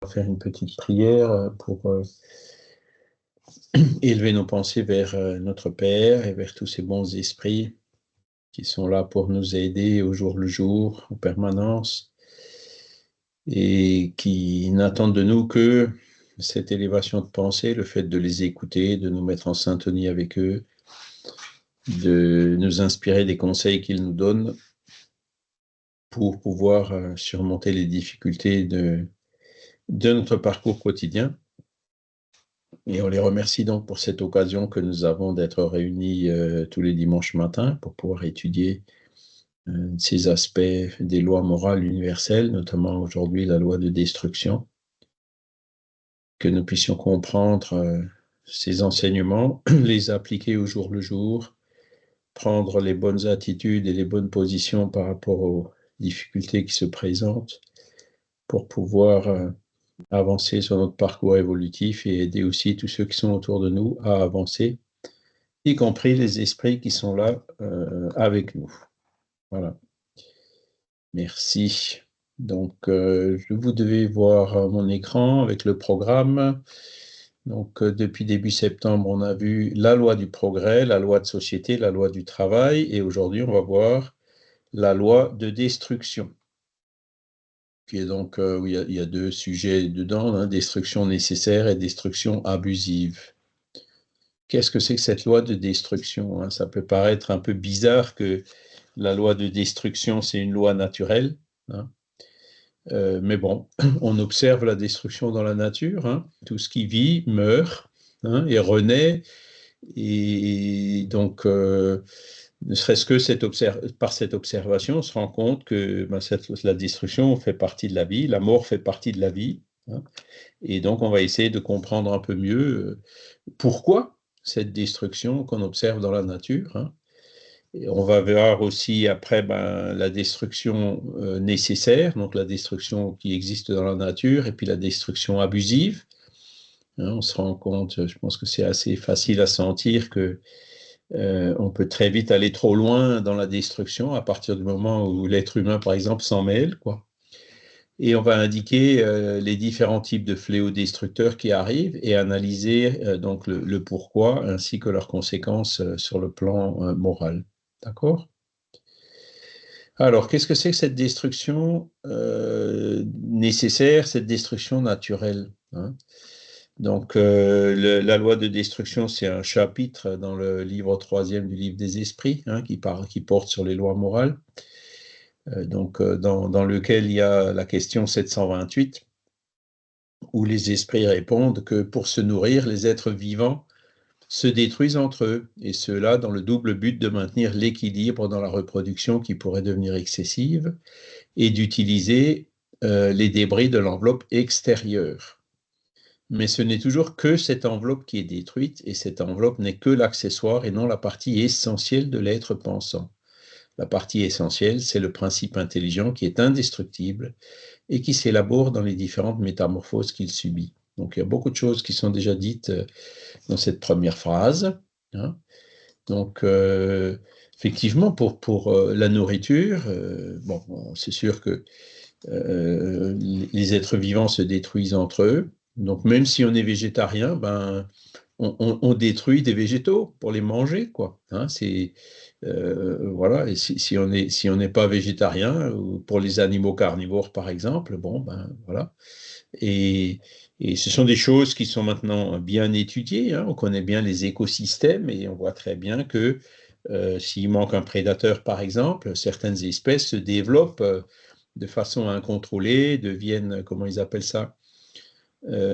On va faire une petite prière pour élever nos pensées vers notre Père et vers tous ces bons esprits qui sont là pour nous aider au jour le jour, en permanence, et qui n'attendent de nous que cette élévation de pensée, le fait de les écouter, de nous mettre en syntonie avec eux, de nous inspirer des conseils qu'ils nous donnent pour pouvoir surmonter les difficultés de notre parcours quotidien. Et on les remercie donc pour cette occasion que nous avons d'être réunis tous les dimanches matins pour pouvoir étudier ces aspects des lois morales universelles, notamment aujourd'hui la loi de destruction, que nous puissions comprendre ces enseignements, les appliquer au jour le jour, prendre les bonnes attitudes et les bonnes positions par rapport aux difficultés qui se présentent pour pouvoir avancer sur notre parcours évolutif et aider aussi tous ceux qui sont autour de nous à avancer, y compris les esprits qui sont là avec nous. Voilà. Merci. Donc, vous devez voir mon écran avec le programme. Donc, depuis début septembre, on a vu la loi du progrès, la loi de société, la loi du travail, et aujourd'hui, on va voir la loi de destruction, qui est donc, où il y a deux sujets dedans, hein, destruction nécessaire et destruction abusive. Qu'est-ce que c'est que cette loi de destruction, hein? Ça peut paraître un peu bizarre que la loi de destruction, c'est une loi naturelle, hein. Mais bon, on observe la destruction dans la nature, hein. Tout ce qui vit meurt, hein, et renaît. Et donc, ne serait-ce que par cette observation, on se rend compte que la destruction fait partie de la vie, la mort fait partie de la vie, hein. Et donc, on va essayer de comprendre un peu mieux pourquoi cette destruction qu'on observe dans la nature, hein. Et on va voir aussi après la destruction nécessaire, donc la destruction qui existe dans la nature, et puis la destruction abusive, hein. On se rend compte, je pense que c'est assez facile à sentir que on peut très vite aller trop loin dans la destruction à partir du moment où l'être humain, par exemple, s'en mêle, quoi. Et on va indiquer les différents types de fléaux destructeurs qui arrivent et analyser donc le pourquoi ainsi que leurs conséquences sur le plan moral. D'accord? Alors, qu'est-ce que c'est que cette destruction nécessaire, cette destruction naturelle, hein? Donc, la loi de destruction, c'est un chapitre dans le livre 3e du livre des esprits, hein, qui porte sur les lois morales. Dans lequel il y a la question 728, où les esprits répondent que pour se nourrir, les êtres vivants se détruisent entre eux, et cela dans le double but de maintenir l'équilibre dans la reproduction qui pourrait devenir excessive, et d'utiliser les débris de l'enveloppe extérieure. Mais ce n'est toujours que cette enveloppe qui est détruite, et cette enveloppe n'est que l'accessoire et non la partie essentielle de l'être pensant. La partie essentielle, c'est le principe intelligent qui est indestructible et qui s'élabore dans les différentes métamorphoses qu'il subit. Donc il y a beaucoup de choses qui sont déjà dites dans cette première phrase, hein. Donc effectivement, pour la nourriture, bon, c'est sûr que les êtres vivants se détruisent entre eux. Donc même si on est végétarien, on détruit des végétaux pour les manger, quoi, hein. Voilà. Et si on n'est pas végétarien, ou pour les animaux carnivores par exemple, bon, voilà. Et, et ce sont des choses qui sont maintenant bien étudiées, hein. On connaît bien les écosystèmes et on voit très bien que s'il manque un prédateur, par exemple, certaines espèces se développent de façon incontrôlée, deviennent, comment ils appellent ça,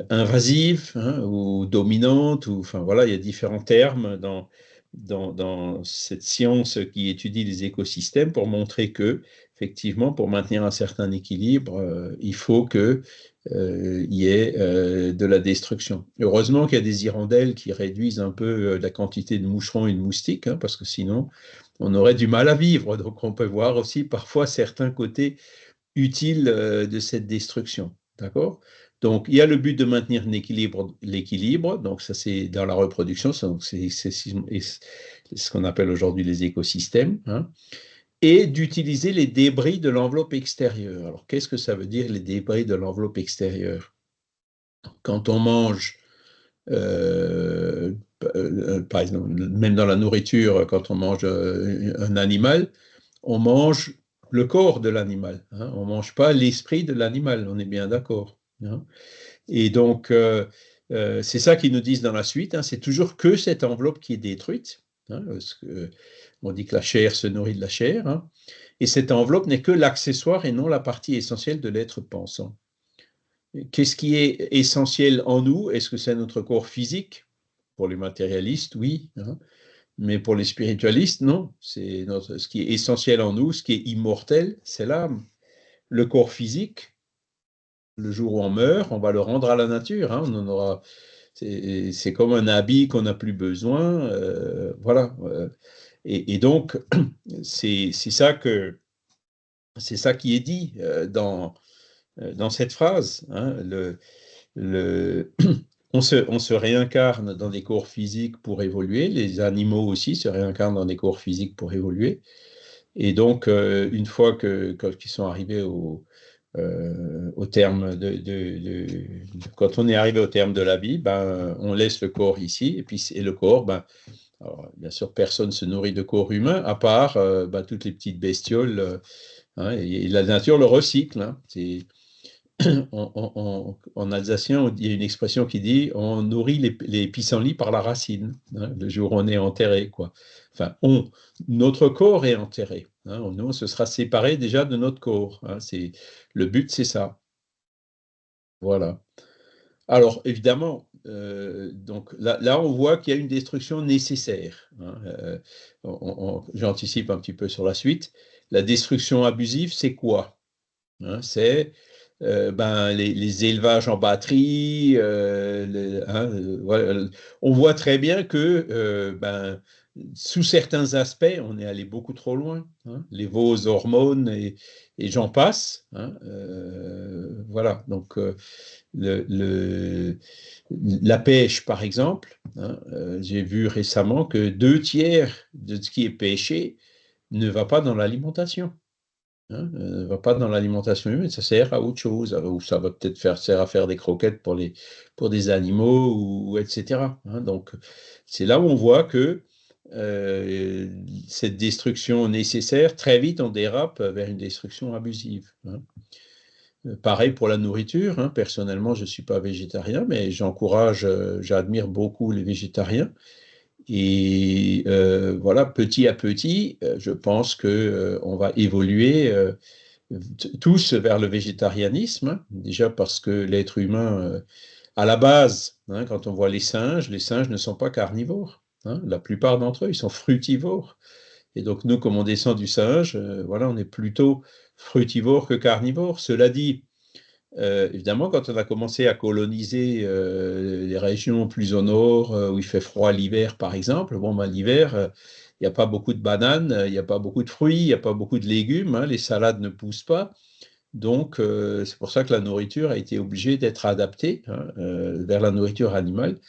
invasives, hein, ou dominantes, ou, enfin voilà, il y a différents termes dans cette science qui étudie les écosystèmes pour montrer que, effectivement, pour maintenir un certain équilibre, il faut qu'il y ait de la destruction. Heureusement qu'il y a des hirondelles qui réduisent un peu la quantité de moucherons et de moustiques, hein, parce que sinon, on aurait du mal à vivre. Donc, on peut voir aussi parfois certains côtés utiles de cette destruction. D'accord? Donc, il y a le but de maintenir l'équilibre, donc ça c'est dans la reproduction, c'est ce qu'on appelle aujourd'hui les écosystèmes, hein, et d'utiliser les débris de l'enveloppe extérieure. Alors, qu'est-ce que ça veut dire, les débris de l'enveloppe extérieure? quand on mange, par exemple, même dans la nourriture, quand on mange un animal, on mange le corps de l'animal, hein. On ne mange pas l'esprit de l'animal, on est bien d'accord, hein. Et donc, c'est ça qu'ils nous disent dans la suite, hein, c'est toujours que cette enveloppe qui est détruite, hein, parce que, on dit que la chair se nourrit de la chair, hein, et cette enveloppe n'est que l'accessoire et non la partie essentielle de l'être pensant. Qu'est-ce qui est essentiel en nous? Est-ce que c'est notre corps physique? Pour les matérialistes, oui, hein, mais pour les spiritualistes, non. C'est ce qui est essentiel en nous, ce qui est immortel, c'est l'âme. Le corps physique, le jour où on meurt, on va le rendre à la nature, hein, on en aura. C'est comme un habit qu'on n'a plus besoin, voilà. Et donc, c'est ça qui est dit dans cette phrase, hein, on se réincarne dans des corps physiques pour évoluer, les animaux aussi se réincarnent dans des corps physiques pour évoluer. Et donc, une fois qu'ils sont arrivés au terme quand on est arrivé au terme de la vie, ben, on laisse le corps ici, et le corps, ben, alors, bien sûr, personne ne se nourrit de corps humain, à part ben, toutes les petites bestioles, hein, et la nature le recycle, hein. En alsacien, il y a une expression qui dit on nourrit les pissenlits par la racine, hein, le jour où on est enterré, quoi. Enfin, notre corps est enterré, hein, nous, on se sera séparé déjà de notre corps, hein, le but, c'est ça. Voilà. Alors, évidemment, donc là, on voit qu'il y a une destruction nécessaire, hein, j'anticipe un petit peu sur la suite. La destruction abusive, c'est quoi, hein? C'est ben, les élevages en batterie, hein, voilà. On voit très bien que ben, sous certains aspects, on est allé beaucoup trop loin, hein. Les veaux hormones et j'en passe, hein, voilà. Donc, la pêche, par exemple, hein, j'ai vu récemment que 2 tiers de ce qui est pêché ne va pas dans l'alimentation. Hein, va pas dans l'alimentation humaine, ça sert à autre chose, ou ça va peut-être sert à faire des croquettes pour des animaux, ou etc., hein. Donc, c'est là où on voit que cette destruction nécessaire, très vite, on dérape vers une destruction abusive, hein. Pareil pour la nourriture, hein. Personnellement, je ne suis pas végétarien, mais j'admire beaucoup les végétariens. Et voilà, petit à petit, je pense qu'on va évoluer tous vers le végétarianisme, hein. Déjà parce que l'être humain, à la base, hein, quand on voit les singes ne sont pas carnivores, hein. La plupart d'entre eux, ils sont frutivores. Et donc nous, comme on descend du singe, voilà, on est plutôt frutivore que carnivore. Cela dit, évidemment, quand on a commencé à coloniser les régions plus au nord, où il fait froid l'hiver, par exemple, bon, ben, l'hiver, il n'y a pas beaucoup de bananes, il n'y a pas beaucoup de fruits, il n'y a pas beaucoup de légumes, hein, les salades ne poussent pas. Donc, c'est pour ça que la nourriture a été obligée d'être adaptée, hein, vers la nourriture animale.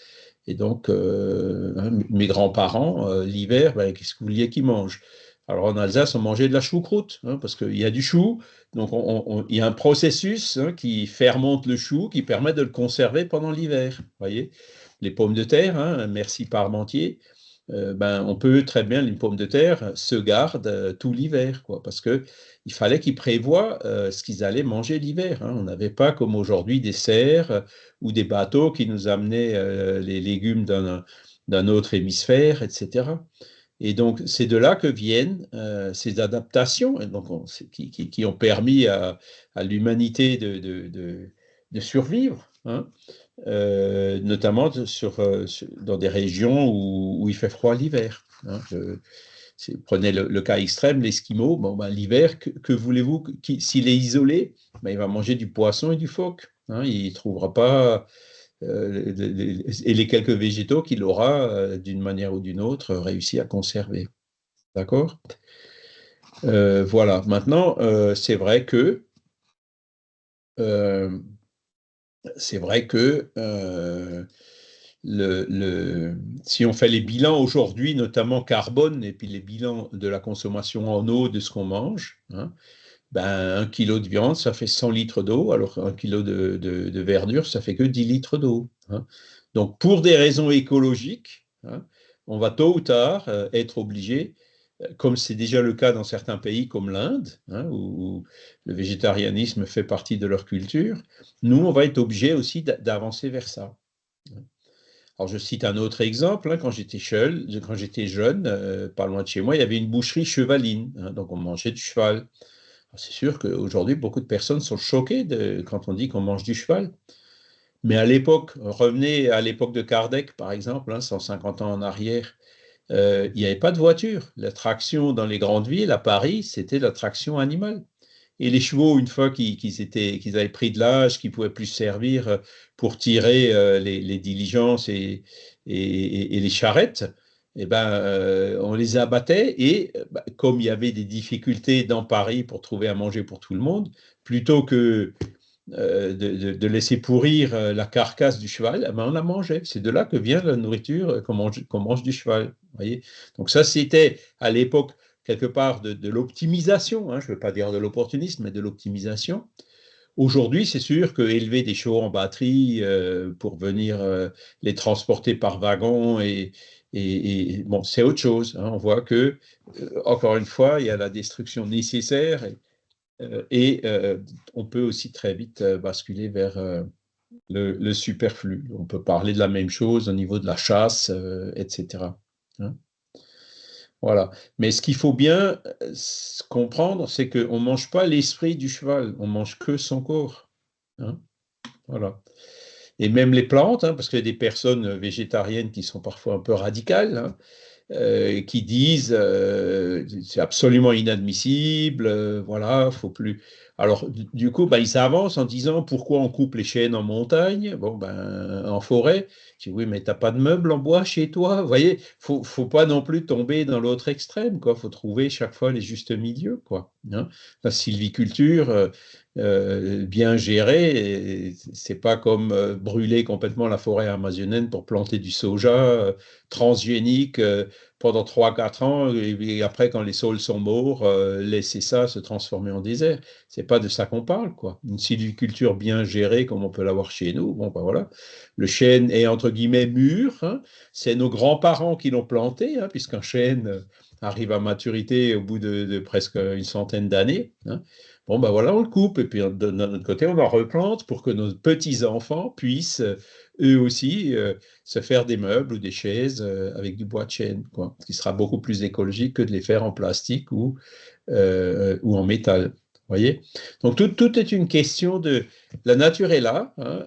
Et donc, hein, mes grands-parents, l'hiver, ben, qu'est-ce que vous vouliez qu'ils mangent? Alors en Alsace, on mangeait de la choucroute, hein, parce qu'il y a du chou, donc il y a un processus, hein, qui fermente le chou, qui permet de le conserver pendant l'hiver. Voyez, les pommes de terre, hein, merci Parmentier, ben, on peut très bien, une pomme de terre se garde tout l'hiver, quoi, parce que il fallait qu'ils prévoient ce qu'ils allaient manger l'hiver, hein. On n'avait pas comme aujourd'hui des serres ou des bateaux qui nous amenaient les légumes d'un autre hémisphère, etc. Et donc, c'est de là que viennent ces adaptations, et donc qui ont permis à l'humanité de survivre, hein, notamment dans des régions où il fait froid l'hiver, hein. Prenez le cas extrême, l'Esquimau, bon, ben, l'hiver, que voulez-vous, s'il est isolé, ben, il va manger du poisson et du phoque, hein, il ne trouvera pas, et les quelques végétaux qu'il aura, d'une manière ou d'une autre, réussi à conserver. D'accord? Voilà. Maintenant, euh, c'est vrai que si on fait les bilans aujourd'hui, notamment carbone, et puis les bilans de la consommation en eau de ce qu'on mange, hein, ben, 1 kilo de viande, ça fait 100 litres d'eau, alors 1 kilo de verdure, ça fait que 10 litres d'eau, hein. Donc, pour des raisons écologiques, hein, on va tôt ou tard être obligé, comme c'est déjà le cas dans certains pays comme l'Inde, hein, où le végétarianisme fait partie de leur culture, nous, on va être obligé aussi d'avancer vers ça. Alors, je cite un autre exemple, hein, quand j'étais jeune, pas loin de chez moi, il y avait une boucherie chevaline, hein, donc on mangeait du cheval. C'est sûr qu'aujourd'hui, beaucoup de personnes sont choquées quand on dit qu'on mange du cheval. Mais à l'époque, revenez à l'époque de Kardec, par exemple, hein, 150 ans en arrière, il n'y avait pas de voiture. La traction dans les grandes villes, à Paris, c'était la traction animale. Et les chevaux, une fois qu'ils avaient pris de l'âge, qu'ils ne pouvaient plus servir pour tirer les diligences et les charrettes, eh ben, on les abattait et comme il y avait des difficultés dans Paris pour trouver à manger pour tout le monde, plutôt que de laisser pourrir la carcasse du cheval, eh ben, on la mangeait. C'est de là que vient la nourriture qu'on mange du cheval. Voyez. Donc ça, c'était à l'époque quelque part de l'optimisation, hein, je ne veux pas dire de l'opportunisme, mais de l'optimisation. Aujourd'hui, c'est sûr que élever des chevaux en batterie pour venir les transporter par wagon bon, c'est autre chose, hein. On voit que, encore une fois, il y a la destruction nécessaire on peut aussi très vite basculer vers le superflu. On peut parler de la même chose au niveau de la chasse, etc., hein. Voilà. Mais ce qu'il faut bien comprendre, c'est qu'on ne mange pas l'esprit du cheval, on mange que son corps, hein. Voilà. Et même les plantes, hein, parce qu'il y a des personnes végétariennes qui sont parfois un peu radicales, hein, qui disent c'est absolument inadmissible, voilà, faut plus. Alors, du coup, ben, ils avancent en disant pourquoi on coupe les chênes en montagne, bon, ben, en forêt. Je dis oui, mais t'as pas de meubles en bois chez toi, vous voyez, faut pas non plus tomber dans l'autre extrême, quoi. Faut trouver chaque fois les justes milieux, quoi, hein. La sylviculture, bien gérée, c'est pas comme brûler complètement la forêt amazonienne pour planter du soja transgénique pendant 3 4 ans, et après, quand les sols sont morts, laisser ça se transformer en désert. C'est pas de ça qu'on parle, quoi. Une sylviculture bien gérée, comme on peut l'avoir chez nous, bon, ben voilà. Le chêne est entre guillemets mûr, hein. C'est nos grands-parents qui l'ont planté, hein, puisqu'un chêne arrive à maturité au bout de presque une centaine d'années, hein. Bon, ben voilà, on le coupe, et puis de notre côté, on en replante pour que nos petits-enfants puissent, eux aussi, se faire des meubles ou des chaises avec du bois de chêne, quoi, ce qui sera beaucoup plus écologique que de les faire en plastique ou en métal. Voyez. Donc tout est une question de... La nature est là, hein,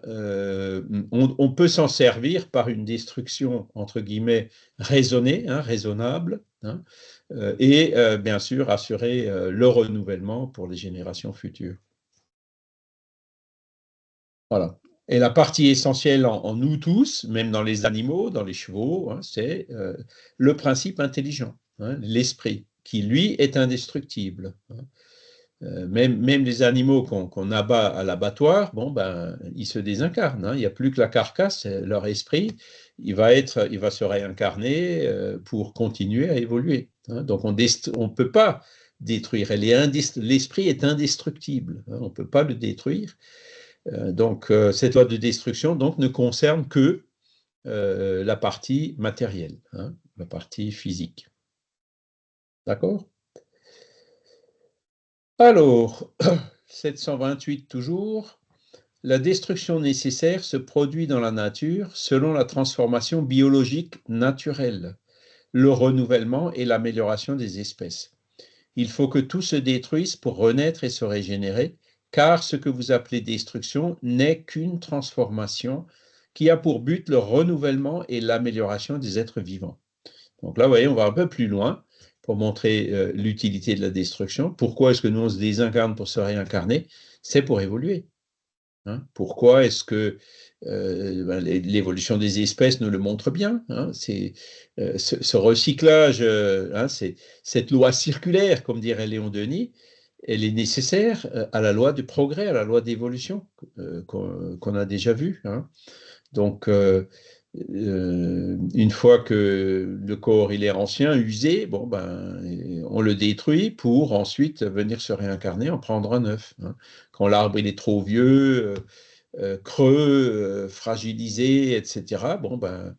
on peut s'en servir par une destruction, entre guillemets, raisonnée, hein, raisonnable, hein, bien sûr assurer le renouvellement pour les générations futures. Voilà. Et la partie essentielle en nous tous, même dans les animaux, dans les chevaux, hein, c'est le principe intelligent, hein, l'esprit, qui lui est indestructible, hein. Même les animaux qu'on abat à l'abattoir, bon, ben, ils se désincarnent, hein. Il n'y a plus que la carcasse, leur esprit, il va se réincarner pour continuer à évoluer, hein. Donc on ne peut pas détruire. L'esprit est indestructible, hein, on ne peut pas le détruire. Donc cette loi de destruction donc, ne concerne que la partie matérielle, hein, la partie physique. D'accord? Alors, 728 toujours. La destruction nécessaire se produit dans la nature selon la transformation biologique naturelle, le renouvellement et l'amélioration des espèces. Il faut que tout se détruise pour renaître et se régénérer, car ce que vous appelez destruction n'est qu'une transformation qui a pour but le renouvellement et l'amélioration des êtres vivants. Donc là, vous voyez, on va un peu plus loin pour montrer l'utilité de la destruction. Pourquoi est-ce que nous, on se désincarne pour se réincarner? C'est pour évoluer, hein. Pourquoi est-ce que l'évolution des espèces nous le montre bien, hein? C'est ce recyclage, hein, cette loi circulaire, comme dirait Léon Denis, elle est nécessaire à la loi du progrès, à la loi d'évolution qu'on a déjà vue, hein. Donc, une fois que le corps il est ancien, usé, bon, ben, on le détruit pour ensuite venir se réincarner, en prendre un neuf. Hein. Quand l'arbre il est trop vieux, creux, fragilisé, etc., bon, ben,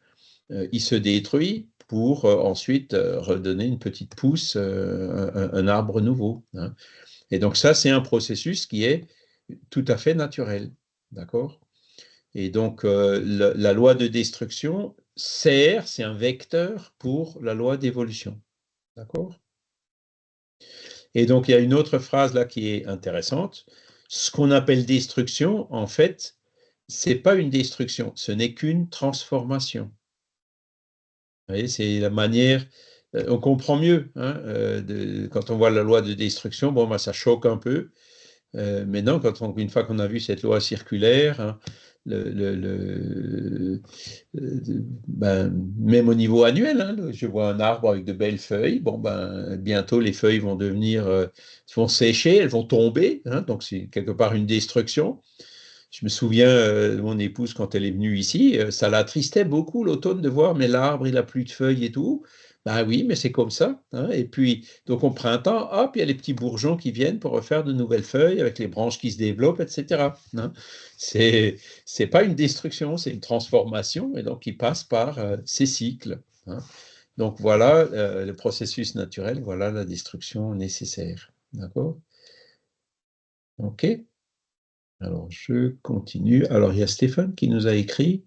il se détruit pour ensuite redonner une petite pousse, un arbre nouveau. Hein. Et donc ça, c'est un processus qui est tout à fait naturel. D'accord? Et donc, la loi de destruction sert, c'est un vecteur pour la loi d'évolution. D'accord? Et donc, il y a une autre phrase là qui est intéressante. Ce qu'on appelle destruction, en fait, c'est pas une destruction, ce n'est qu'une transformation. Vous voyez, c'est la manière, on comprend mieux, hein, quand on voit la loi de destruction, bon, ben, ça choque un peu. Mais non, une fois qu'on a vu cette loi circulaire, hein, le, le- le- ben, même au niveau annuel, hein, je vois un arbre avec de belles feuilles. Bon, ben, bientôt les feuilles vont devenir, vont sécher, elles vont tomber. Hein, donc c'est quelque part une destruction. Je me souviens de mon épouse quand elle est venue ici, ça l'attristait beaucoup l'automne de voir, mais l'arbre, il a plus de feuilles et tout. Ben oui, mais c'est comme ça. Hein. Et puis, donc au printemps, hop, il y a les petits bourgeons qui viennent pour refaire de nouvelles feuilles avec les branches qui se développent, etc. Hein. C'est pas une destruction, c'est une transformation, et donc il passe par ces cycles. Hein. Donc voilà le processus naturel, voilà la destruction nécessaire. D'accord? OK. Alors, je continue. Alors, il y a Stéphane qui nous a écrit,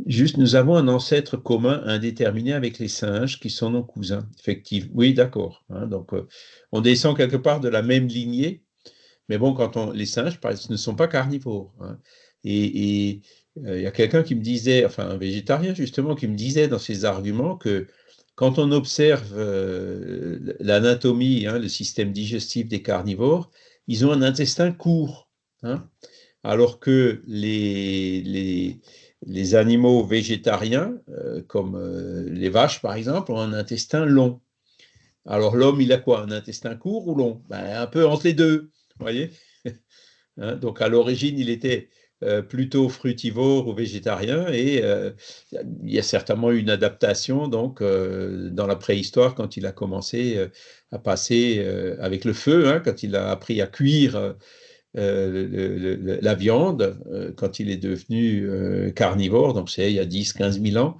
juste, nous avons un ancêtre commun indéterminé avec les singes qui sont nos cousins. Effectivement, oui, d'accord. Hein, donc, on descend quelque part de la même lignée, mais bon, les singes, par exemple, ne sont pas carnivores. Hein. Et il y a quelqu'un qui me disait, enfin, un végétarien justement, qui me disait dans ses arguments que quand on observe l'anatomie, hein, le système digestif des carnivores, ils ont un intestin court. Hein, alors que les animaux végétariens, comme les vaches par exemple, ont un intestin long. Alors l'homme, il a quoi? Un intestin court ou long? Ben, un peu entre les deux, vous voyez? Hein, donc à l'origine, il était plutôt frutivore ou végétarien et il y a certainement eu une adaptation donc dans la préhistoire quand il a commencé à passer avec le feu, hein, quand il a appris à cuire la viande quand il est devenu carnivore, donc c'est il y a 10-15 000 ans,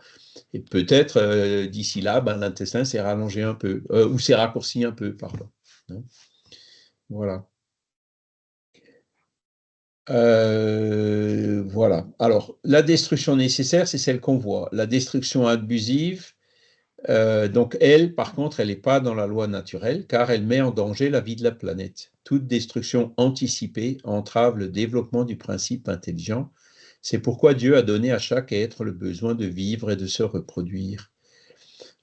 et peut-être d'ici là, ben, l'intestin s'est rallongé un peu, ou s'est raccourci un peu, pardon. Hein, voilà. Voilà. Alors, la destruction nécessaire, c'est celle qu'on voit. La destruction abusive, donc elle, par contre, elle n'est pas dans la loi naturelle, car elle met en danger la vie de la planète. Toute destruction anticipée entrave le développement du principe intelligent. C'est pourquoi Dieu a donné à chaque être le besoin de vivre et de se reproduire.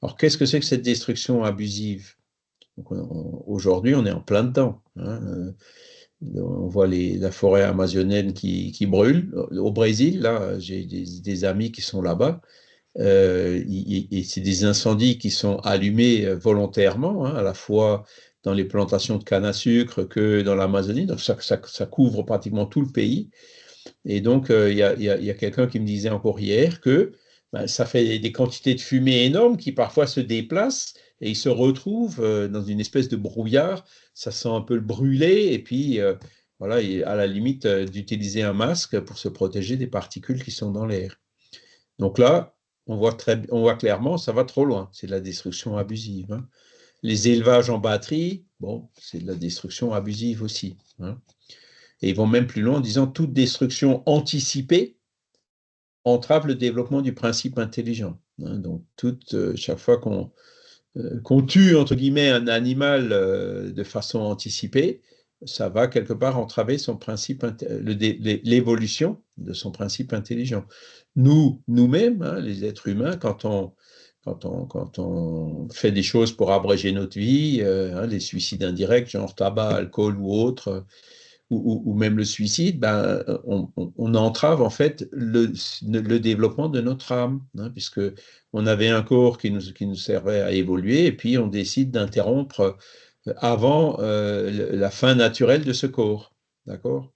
Alors, qu'est-ce que c'est que cette destruction abusive? Aujourd'hui, on est en plein dedans. Hein. On voit la forêt amazonienne qui brûle. Au Brésil, là, j'ai des amis qui sont là-bas. Et c'est des incendies qui sont allumés volontairement, hein, à la fois dans les plantations de canne à sucre que dans l'Amazonie. Donc ça couvre pratiquement tout le pays. Et donc, il y a quelqu'un qui me disait encore hier que ben, ça fait des quantités de fumée énormes qui parfois se déplacent et ils se retrouvent dans une espèce de brouillard. Ça sent un peu le brûlé et puis voilà, et à la limite d'utiliser un masque pour se protéger des particules qui sont dans l'air. Donc là, on voit clairement, ça va trop loin. C'est de la destruction abusive. Hein. Les élevages en batterie, bon, c'est de la destruction abusive aussi. Hein. Et ils vont même plus loin en disant toute destruction anticipée entrave le développement du principe intelligent. Hein. Donc, chaque fois qu'on tue, entre guillemets, un animal de façon anticipée, ça va quelque part entraver son principe, l'évolution de son principe intelligent. Nous-mêmes, hein, les êtres humains, quand on fait des choses pour abréger notre vie, hein, les suicides indirects, genre tabac, alcool ou autre, ou même le suicide, ben, on entrave en fait le développement de notre âme, hein, puisque on avait un corps qui nous servait à évoluer, et puis on décide d'interrompre avant la fin naturelle de ce corps. D'accord?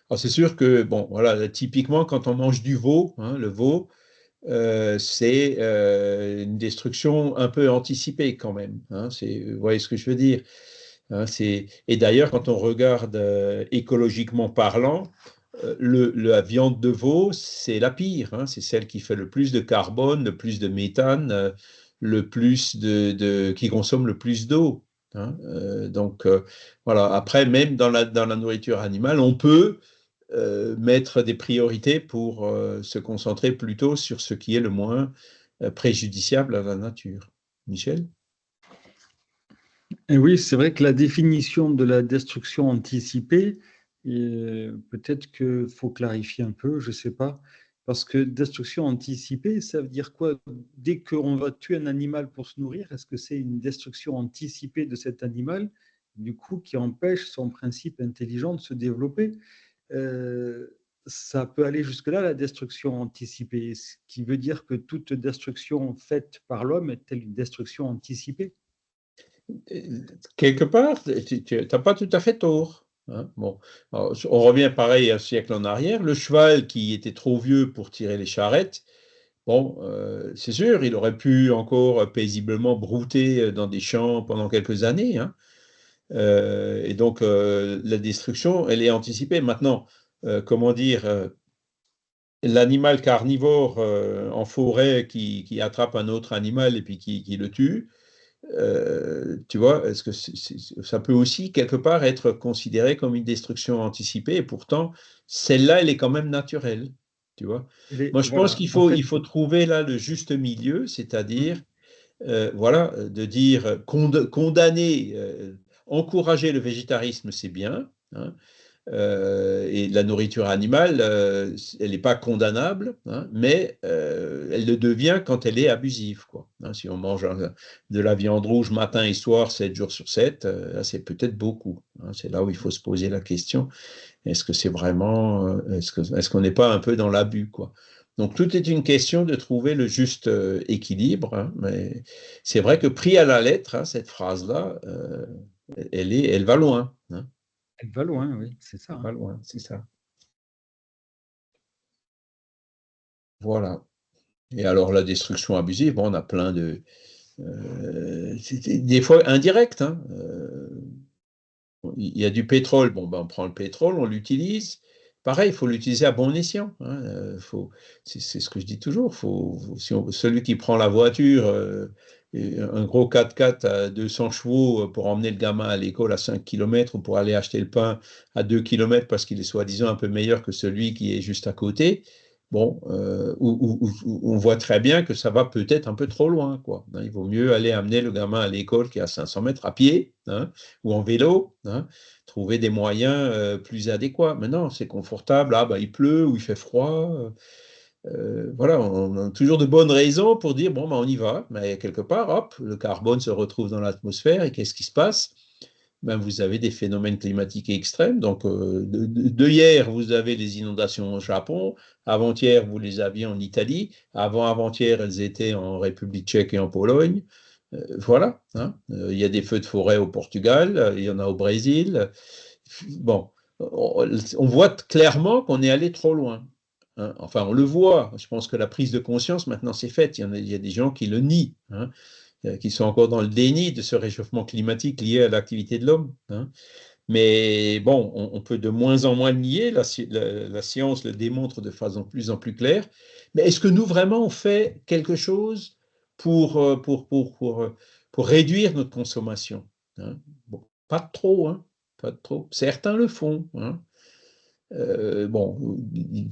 Alors c'est sûr que, bon, voilà, typiquement quand on mange du veau, hein, le veau, c'est une destruction un peu anticipée quand même, hein, vous voyez ce que je veux dire, hein, et d'ailleurs, quand on regarde écologiquement parlant, la viande de veau, c'est la pire, hein, c'est celle qui fait le plus de carbone, le plus de méthane, le plus qui consomme le plus d'eau, hein. Donc, voilà. Après, même dans la nourriture animale, on peut mettre des priorités pour se concentrer plutôt sur ce qui est le moins préjudiciable à la nature. Michel? Et oui, c'est vrai que la définition de la destruction anticipée, peut-être qu'il faut clarifier un peu, je ne sais pas. Parce que destruction anticipée, ça veut dire quoi? Dès qu'on va tuer un animal pour se nourrir, est-ce que c'est une destruction anticipée de cet animal, du coup, qui empêche son principe intelligent de se développer? Ça peut aller jusque-là, la destruction anticipée, ce qui veut dire que toute destruction faite par l'homme est une destruction anticipée. Quelque part, tu n'as pas tout à fait tort, hein. Bon, alors, on revient pareil un siècle en arrière. Le cheval qui était trop vieux pour tirer les charrettes, bon, c'est sûr, il aurait pu encore paisiblement brouter dans des champs pendant quelques années, hein. Et donc, la destruction, elle est anticipée. Maintenant, comment dire, l'animal carnivore en forêt qui attrape un autre animal et puis qui le tue, tu vois, est-ce que ça peut aussi quelque part être considéré comme une destruction anticipée et pourtant, celle-là, elle est quand même naturelle, tu vois. Moi, je pense Voilà, en fait, il faut trouver là le juste milieu, c'est-à-dire, mm, voilà, de dire condamner, encourager le végétarisme, c'est bien, hein, et la nourriture animale, elle n'est pas condamnable, hein, mais elle le devient quand elle est abusive, quoi, hein. Si on mange de la viande rouge matin et soir, 7 jours sur 7, c'est peut-être beaucoup, hein. C'est là où il faut se poser la question, est-ce que c'est vraiment, est-ce qu'on n'est pas un peu dans l'abus, quoi. Donc tout est une question de trouver le juste équilibre, hein, mais c'est vrai que pris à la lettre, hein, cette phrase-là, elle va loin, hein, elle va loin, oui, c'est ça, elle hein. va loin, c'est ça. Voilà. Et alors la destruction abusive, bon, on a plein de... des fois indirect, hein. Il y a du pétrole, bon, ben, on prend le pétrole, on l'utilise. Pareil, il faut l'utiliser à bon escient, hein. C'est ce que je dis toujours. Celui qui prend la voiture, un gros 4x4 à 200 chevaux pour emmener le gamin à l'école à 5 km ou pour aller acheter le pain à 2 km parce qu'il est soi-disant un peu meilleur que celui qui est juste à côté, bon, on voit très bien que ça va peut-être un peu trop loin, quoi, hein. Il vaut mieux aller amener le gamin à l'école qui est à 500 mètres à pied, hein, ou en vélo, hein, trouver des moyens plus adéquats. Mais non, c'est confortable, ah, bah, il pleut ou il fait froid. Voilà, on a toujours de bonnes raisons pour dire, bon, bah, on y va. Mais quelque part, hop, le carbone se retrouve dans l'atmosphère et qu'est-ce qui se passe? Ben, vous avez des phénomènes climatiques extrêmes. Donc, de hier, vous avez les inondations au Japon. Avant-hier, vous les aviez en Italie. Avant-avant-hier, elles étaient en République tchèque et en Pologne. Voilà, hein. Il y a des feux de forêt au Portugal, il y en a au Brésil. Bon, on voit clairement qu'on est allé trop loin, hein. Enfin, on le voit. Je pense que la prise de conscience, maintenant, c'est faite. Il y a des gens qui le nient, hein, qui sont encore dans le déni de ce réchauffement climatique lié à l'activité de l'homme, hein. Mais bon, on peut de moins en moins le nier. La science le démontre de façon de plus en plus claire. Mais est-ce que nous, vraiment, on fait quelque chose pour, pour réduire notre consommation, hein? Bon, pas de trop, hein, pas de trop. Certains le font, hein. Bon,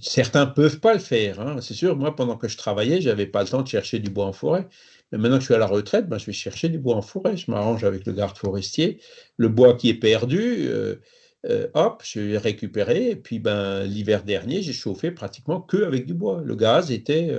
certains ne peuvent pas le faire, hein. C'est sûr, moi, pendant que je travaillais, je n'avais pas le temps de chercher du bois en forêt. Mais maintenant que je suis à la retraite, ben, je vais chercher du bois en forêt. Je m'arrange avec le garde forestier. Le bois qui est perdu, hop, je vais récupérer. Et puis, ben, l'hiver dernier, j'ai chauffé pratiquement que avec du bois. Le gaz était,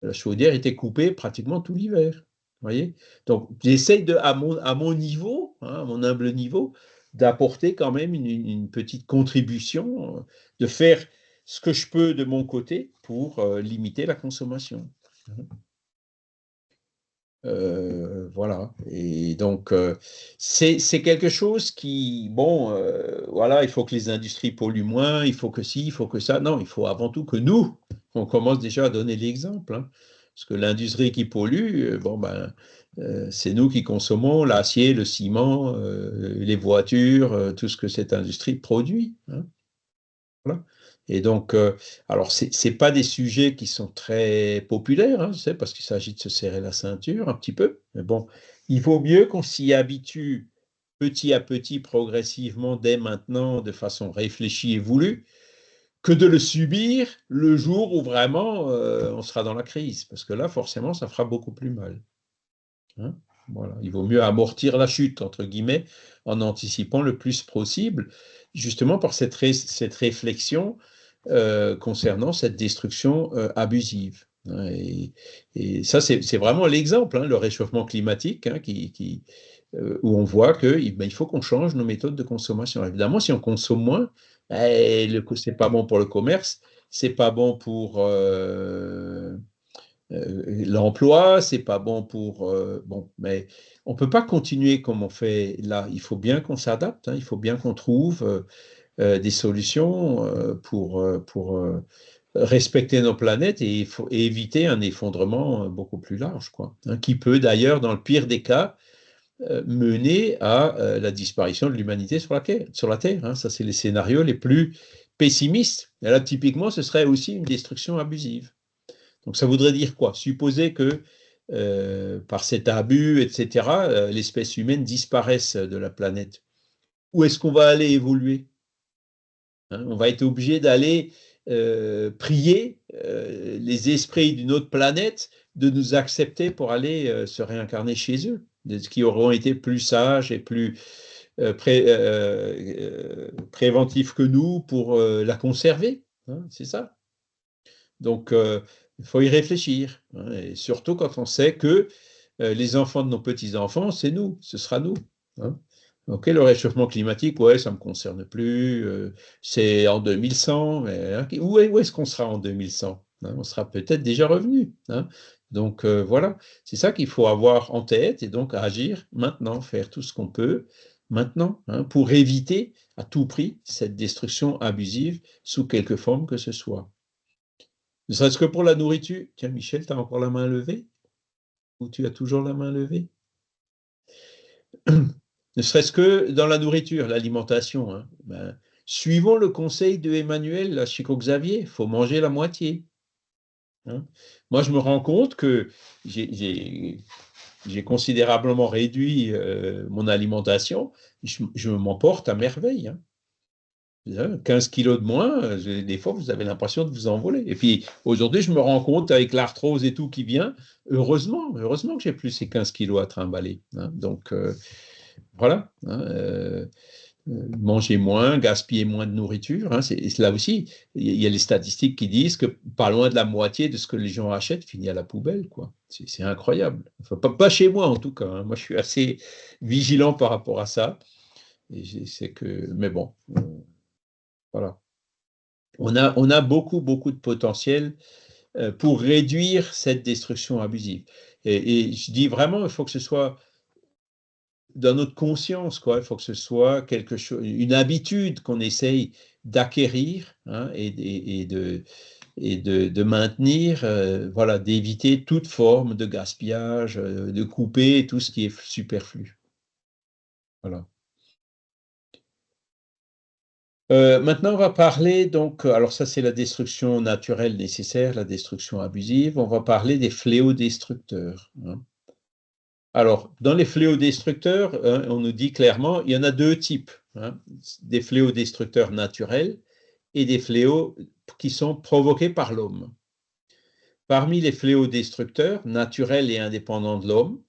la chaudière était coupée pratiquement tout l'hiver. Vous voyez? Donc, j'essaye à mon niveau, hein, à mon humble niveau, d'apporter quand même une petite contribution, de faire ce que je peux de mon côté pour limiter la consommation. Voilà. Et donc, c'est quelque chose qui, bon, voilà, il faut que les industries polluent moins, il faut que ci, il faut que ça. Non, il faut avant tout que nous, on commence déjà à donner l'exemple, hein, parce que l'industrie qui pollue, c'est nous qui consommons l'acier, le ciment, les voitures, tout ce que cette industrie produit, hein. Voilà. Et donc, alors, c'est pas des sujets qui sont très populaires, hein, parce qu'il s'agit de se serrer la ceinture un petit peu. Mais bon, il vaut mieux qu'on s'y habitue petit à petit, progressivement, dès maintenant, de façon réfléchie et voulue, que de le subir le jour où vraiment on sera dans la crise. Parce que là, forcément, ça fera beaucoup plus mal, hein. Voilà. Il vaut mieux amortir la chute, entre guillemets, en anticipant le plus possible, justement par cette réflexion concernant cette destruction abusive, hein. Et ça, c'est vraiment l'exemple, hein, le réchauffement climatique, hein, où on voit qu'il il faut qu'on change nos méthodes de consommation. Évidemment, si on consomme moins, c'est pas bon pour le commerce, c'est pas bon pour l'emploi, c'est pas bon pour bon, mais on peut pas continuer comme on fait là. Il faut bien qu'on s'adapte, hein, il faut bien qu'on trouve des solutions pour respecter nos planètes et éviter un effondrement beaucoup plus large, quoi, hein, qui peut d'ailleurs, dans le pire des cas, mener à la disparition de l'humanité sur la Terre, hein. Ça, c'est les scénarios les plus pessimistes. Et là, typiquement, ce serait aussi une destruction abusive. Donc, ça voudrait dire quoi? Supposer que par cet abus, etc., l'espèce humaine disparaisse de la planète. Où est-ce qu'on va aller évoluer, hein? On va être obligé d'aller prier les esprits d'une autre planète de nous accepter pour aller se réincarner chez eux, qui auront été plus sages et plus préventifs que nous pour la conserver, hein, c'est ça. Donc, il faut y réfléchir, hein, et surtout quand on sait que les enfants de nos petits-enfants, c'est nous, ce sera nous, hein. Ok, le réchauffement climatique, ouais, ça ne me concerne plus, c'est en 2100, mais hein, où est-ce qu'on sera en 2100, hein? On sera peut-être déjà revenu, hein. Donc voilà, c'est ça qu'il faut avoir en tête et donc agir maintenant, faire tout ce qu'on peut maintenant, hein, pour éviter à tout prix cette destruction abusive sous quelque forme que ce soit. Ne serait-ce que pour la nourriture. Tiens, Michel, tu as encore la main levée? Ou tu as toujours la main levée? Ne serait-ce que dans la nourriture, l'alimentation, hein. Suivons le conseil de Emmanuel, là, Chico Xavier, il faut manger la moitié, hein. Moi, je me rends compte que j'ai considérablement réduit mon alimentation. Je m'en porte à merveille, hein. 15 kilos de moins, des fois, vous avez l'impression de vous envoler. Et puis, aujourd'hui, je me rends compte, avec l'arthrose et tout qui vient, heureusement que j'ai plus ces 15 kilos à trimballer, hein. Donc, voilà, hein, manger moins, gaspiller moins de nourriture, hein, là aussi, il y a les statistiques qui disent que pas loin de la moitié de ce que les gens achètent finit à la poubelle, quoi. C'est incroyable. Enfin, pas chez moi, en tout cas, hein. Moi, je suis assez vigilant par rapport à ça. Mais bon, voilà. On a beaucoup, beaucoup de potentiel pour réduire cette destruction abusive. Et je dis vraiment, il faut que ce soit dans notre conscience, quoi. Il faut que ce soit quelque chose, une habitude qu'on essaye d'acquérir, hein, et de maintenir, voilà, d'éviter toute forme de gaspillage, de couper tout ce qui est superflu. Voilà. Maintenant, on va parler donc, alors ça c'est la destruction naturelle nécessaire, la destruction abusive. On va parler des fléaux destructeurs, hein. Alors, dans les fléaux destructeurs, hein, on nous dit clairement, il y en a deux types, hein, des fléaux destructeurs naturels et des fléaux qui sont provoqués par l'homme. Parmi les fléaux destructeurs, naturels et indépendants de l'homme,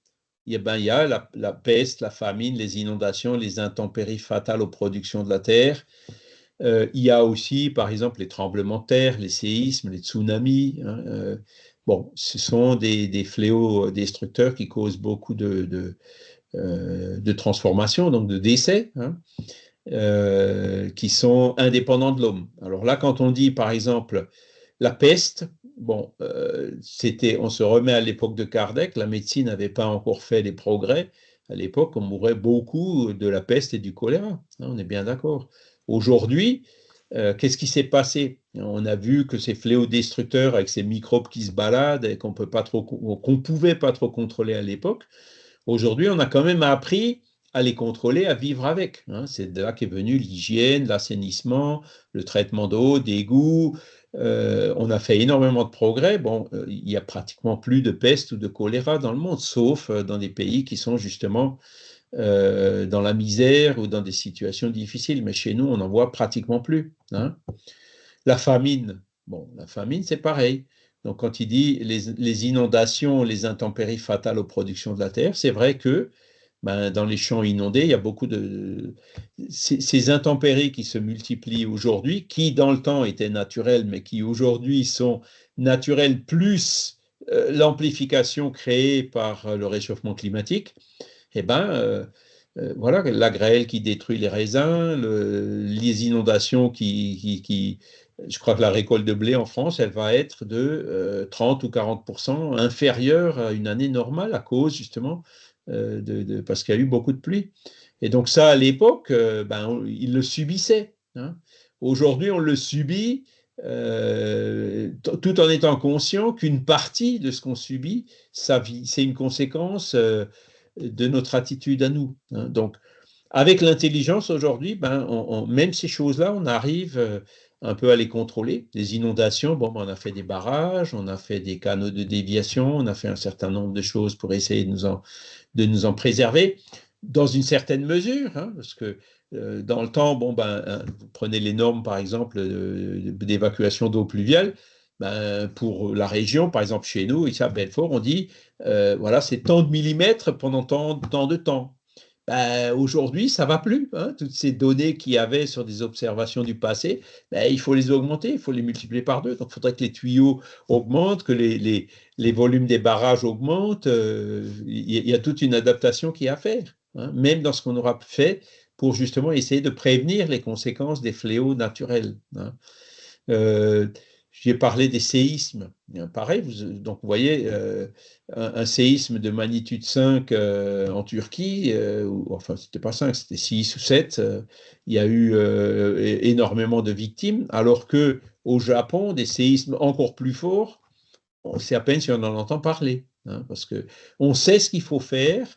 il y a la peste, la famine, les inondations, les intempéries fatales aux productions de la terre. Il y a aussi, par exemple, les tremblements de terre, les séismes, les tsunamis, hein, bon, ce sont des fléaux destructeurs qui causent beaucoup de transformations, donc de décès, hein, qui sont indépendants de l'homme. Alors là, quand on dit, par exemple, la peste, bon, on se remet à l'époque de Kardec, la médecine n'avait pas encore fait les progrès. À l'époque, on mourait beaucoup de la peste et du choléra, hein, on est bien d'accord. Aujourd'hui, qu'est-ce qui s'est passé? On a vu que ces fléaux destructeurs avec ces microbes qui se baladent et qu'on pouvait pas trop contrôler à l'époque, aujourd'hui, on a quand même appris à les contrôler, à vivre avec. C'est de là qu'est venue l'hygiène, l'assainissement, le traitement d'eau, d'égouts. On a fait énormément de progrès. Bon, il n'y a pratiquement plus de peste ou de choléra dans le monde, sauf dans des pays qui sont justement dans la misère ou dans des situations difficiles. Mais chez nous, on n'en voit pratiquement plus. La famine, bon, la famine, c'est pareil. Donc, quand il dit les inondations, les intempéries fatales aux productions de la terre, c'est vrai que dans les champs inondés, il y a beaucoup de... Ces intempéries qui se multiplient aujourd'hui, qui dans le temps étaient naturelles, mais qui aujourd'hui sont naturelles plus l'amplification créée par le réchauffement climatique, eh ben, voilà, la grêle qui détruit les raisins, les inondations je crois que la récolte de blé en France, elle va être de 30 ou 40% inférieure à une année normale à cause justement parce qu'il y a eu beaucoup de pluie. Et donc ça, à l'époque, ils le subissaient. Aujourd'hui, on le subit tout en étant conscient qu'une partie de ce qu'on subit, c'est une conséquence de notre attitude à nous. Donc, avec l'intelligence aujourd'hui, même ces choses-là, on arrive un peu à les contrôler. Les inondations, bon, on a fait des barrages, on a fait des canaux de déviation, on a fait un certain nombre de choses pour essayer de nous en préserver, dans une certaine mesure, parce que dans le temps, vous prenez les normes, par exemple, d'évacuation d'eau pluviale, pour la région, par exemple chez nous, ici à Belfort, on dit, voilà, c'est tant de millimètres pendant tant de temps. Aujourd'hui, ça ne va plus. Toutes ces données qu'il y avait sur des observations du passé, il faut les augmenter, il faut les multiplier par deux. Donc, il faudrait que les tuyaux augmentent, que les volumes des barrages augmentent. Il y a toute une adaptation qui est à faire, même dans ce qu'on aura fait pour justement essayer de prévenir les conséquences des fléaux naturels. J'ai parlé des séismes. Pareil, donc vous voyez, un séisme de magnitude 5 en Turquie, enfin, c'était pas 5, c'était 6 ou 7, il y a eu énormément de victimes, alors que au Japon, des séismes encore plus forts, on sait à peine si on en entend parler, parce que on sait ce qu'il faut faire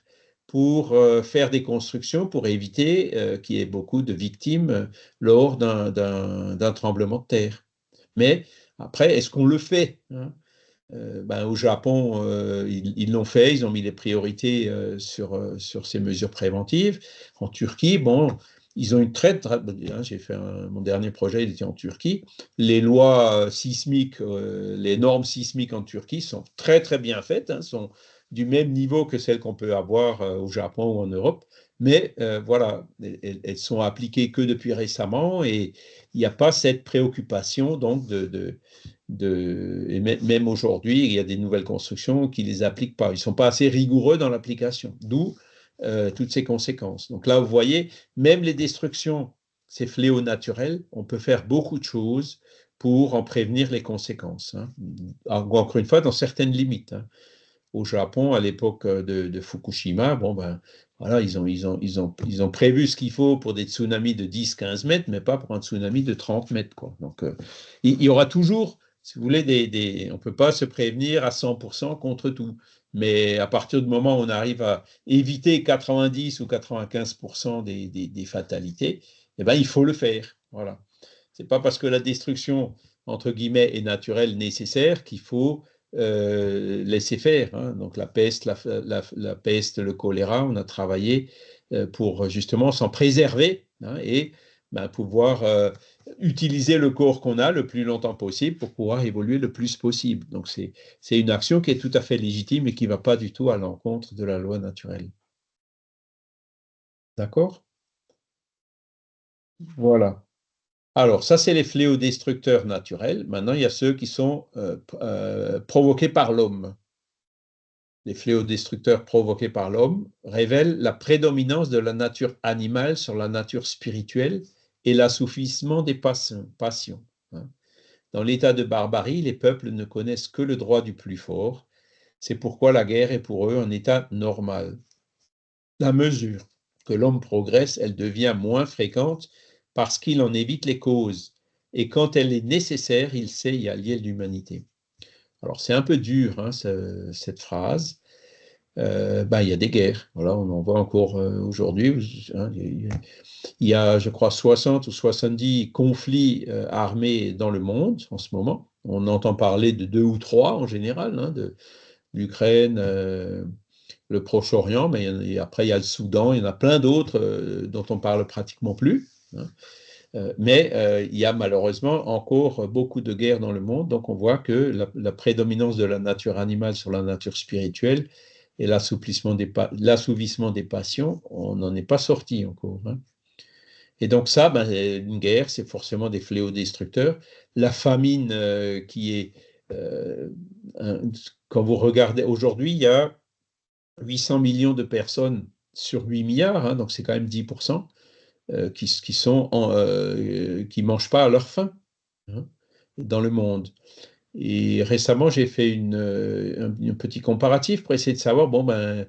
pour faire des constructions, pour éviter qu'il y ait beaucoup de victimes lors d'un tremblement de terre. Mais après, est-ce qu'on le fait au Japon, ils l'ont fait, ils ont mis les priorités sur ces mesures préventives. En Turquie, bon, ils ont une j'ai fait mon dernier projet, il était en Turquie. Les lois sismiques, les normes sismiques en Turquie sont très très bien faites, sont du même niveau que celles qu'on peut avoir au Japon ou en Europe. Mais voilà, elles sont appliquées que depuis récemment et il n'y a pas cette préoccupation donc et même aujourd'hui, il y a des nouvelles constructions qui ne les appliquent pas. Ils ne sont pas assez rigoureux dans l'application, d'où toutes ces conséquences. Donc là, vous voyez, même les destructions, ces fléaux naturels, on peut faire beaucoup de choses pour en prévenir les conséquences. Encore une fois, dans certaines limites. Au Japon, à l'époque de Fukushima, voilà, ils ont prévu ce qu'il faut pour des tsunamis de 10-15 mètres, mais pas pour un tsunami de 30 mètres. Quoi. Donc, il y aura toujours, si vous voulez, on ne peut pas se prévenir à 100% contre tout. Mais à partir du moment où on arrive à éviter 90 ou 95% des fatalités, il faut le faire. Voilà. Ce n'est pas parce que la destruction, entre guillemets, est naturelle, nécessaire, qu'il faut laisser faire. Donc la peste, la peste, le choléra, on a travaillé pour justement s'en préserver et pouvoir utiliser le corps qu'on a le plus longtemps possible pour pouvoir évoluer le plus possible. Donc c'est une action qui est tout à fait légitime et qui ne va pas du tout à l'encontre de la loi naturelle. D'accord? Voilà. Alors, ça, c'est les fléaux destructeurs naturels. Maintenant, il y a ceux qui sont provoqués par l'homme. Les fléaux destructeurs provoqués par l'homme révèlent la prédominance de la nature animale sur la nature spirituelle et l'assouvissement des passions. Dans l'état de barbarie, les peuples ne connaissent que le droit du plus fort. C'est pourquoi la guerre est pour eux un état normal. À mesure que l'homme progresse, elle devient moins fréquente parce qu'il en évite les causes. et quand elle est nécessaire, il sait y allier l'humanité. Alors c'est un peu dur, hein, cette phrase. Ben, il y a des guerres, voilà, on en voit encore aujourd'hui. Hein, il y a, je crois, 60 ou 70 conflits armés dans le monde en ce moment. On entend parler de 2 ou 3 en général, hein, de l'Ukraine, le Proche-Orient, mais après il y a le Soudan, il y en a plein d'autres dont on parle pratiquement plus. Hein. Mais il y a malheureusement encore beaucoup de guerres dans le monde, donc on voit que la prédominance de la nature animale sur la nature spirituelle et l'assouvissement des passions, on n'en est pas sorti encore. Hein. Et donc ça, ben, une guerre, c'est forcément des fléaux destructeurs. La famine qui est... euh, un, quand vous regardez, aujourd'hui, il y a 800 millions de personnes sur 8 milliards, hein, donc c'est quand même 10%, qui mangent pas à leur faim, hein, dans le monde. Et récemment, j'ai fait un petit comparatif pour essayer de savoir, bon, ben,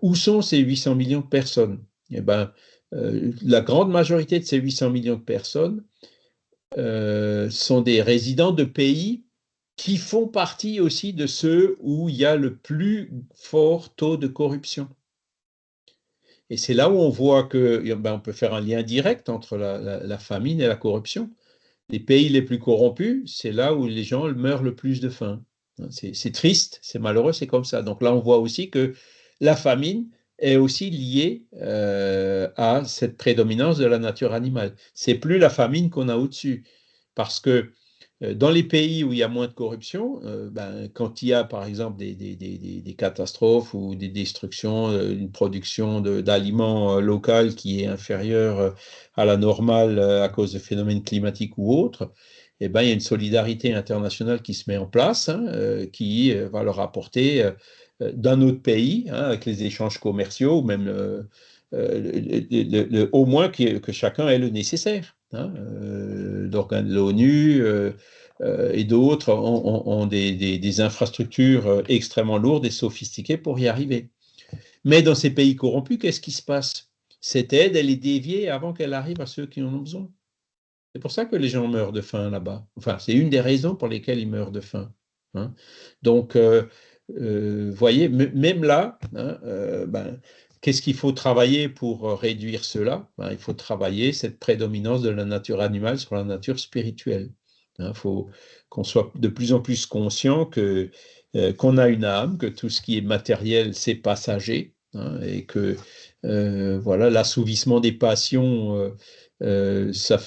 où sont ces 800 millions de personnes? Eh ben, la grande majorité de ces 800 millions de personnes sont des résidents de pays qui font partie aussi de ceux où il y a le plus fort taux de corruption. Et c'est là où on voit que ben, on peut faire un lien direct entre la famine et la corruption. Les pays les plus corrompus, c'est là où les gens meurent le plus de faim. C'est triste, c'est malheureux, c'est comme ça. Donc là, on voit aussi que la famine est aussi liée à cette prédominance de la nature animale. C'est plus la famine qu'on a au-dessus. Parce que dans les pays où il y a moins de corruption, ben, quand il y a par exemple des catastrophes ou des destructions, une production d'aliments locaux qui est inférieure à la normale à cause de phénomènes climatiques ou autres, eh ben, il y a une solidarité internationale qui se met en place, hein, qui va leur apporter d'un autre pays, hein, avec les échanges commerciaux, ou même au moins que chacun ait le nécessaire. Hein, d'organes de l'ONU et d'autres ont des infrastructures extrêmement lourdes et sophistiquées pour y arriver. Mais dans ces pays corrompus, qu'est-ce qui se passe? Cette aide, elle est déviée avant qu'elle arrive à ceux qui en ont besoin. C'est pour ça que les gens meurent de faim là-bas. Enfin, c'est une des raisons pour lesquelles ils meurent de faim. Hein. Donc, voyez, même là, hein, ben, qu'est-ce qu'il faut travailler pour réduire cela? Ben, il faut travailler cette prédominance de la nature animale sur la nature spirituelle. Il faut qu'on soit de plus en plus conscient qu'on a une âme, que tout ce qui est matériel, c'est passager, hein, et que voilà, l'assouvissement des passions, ça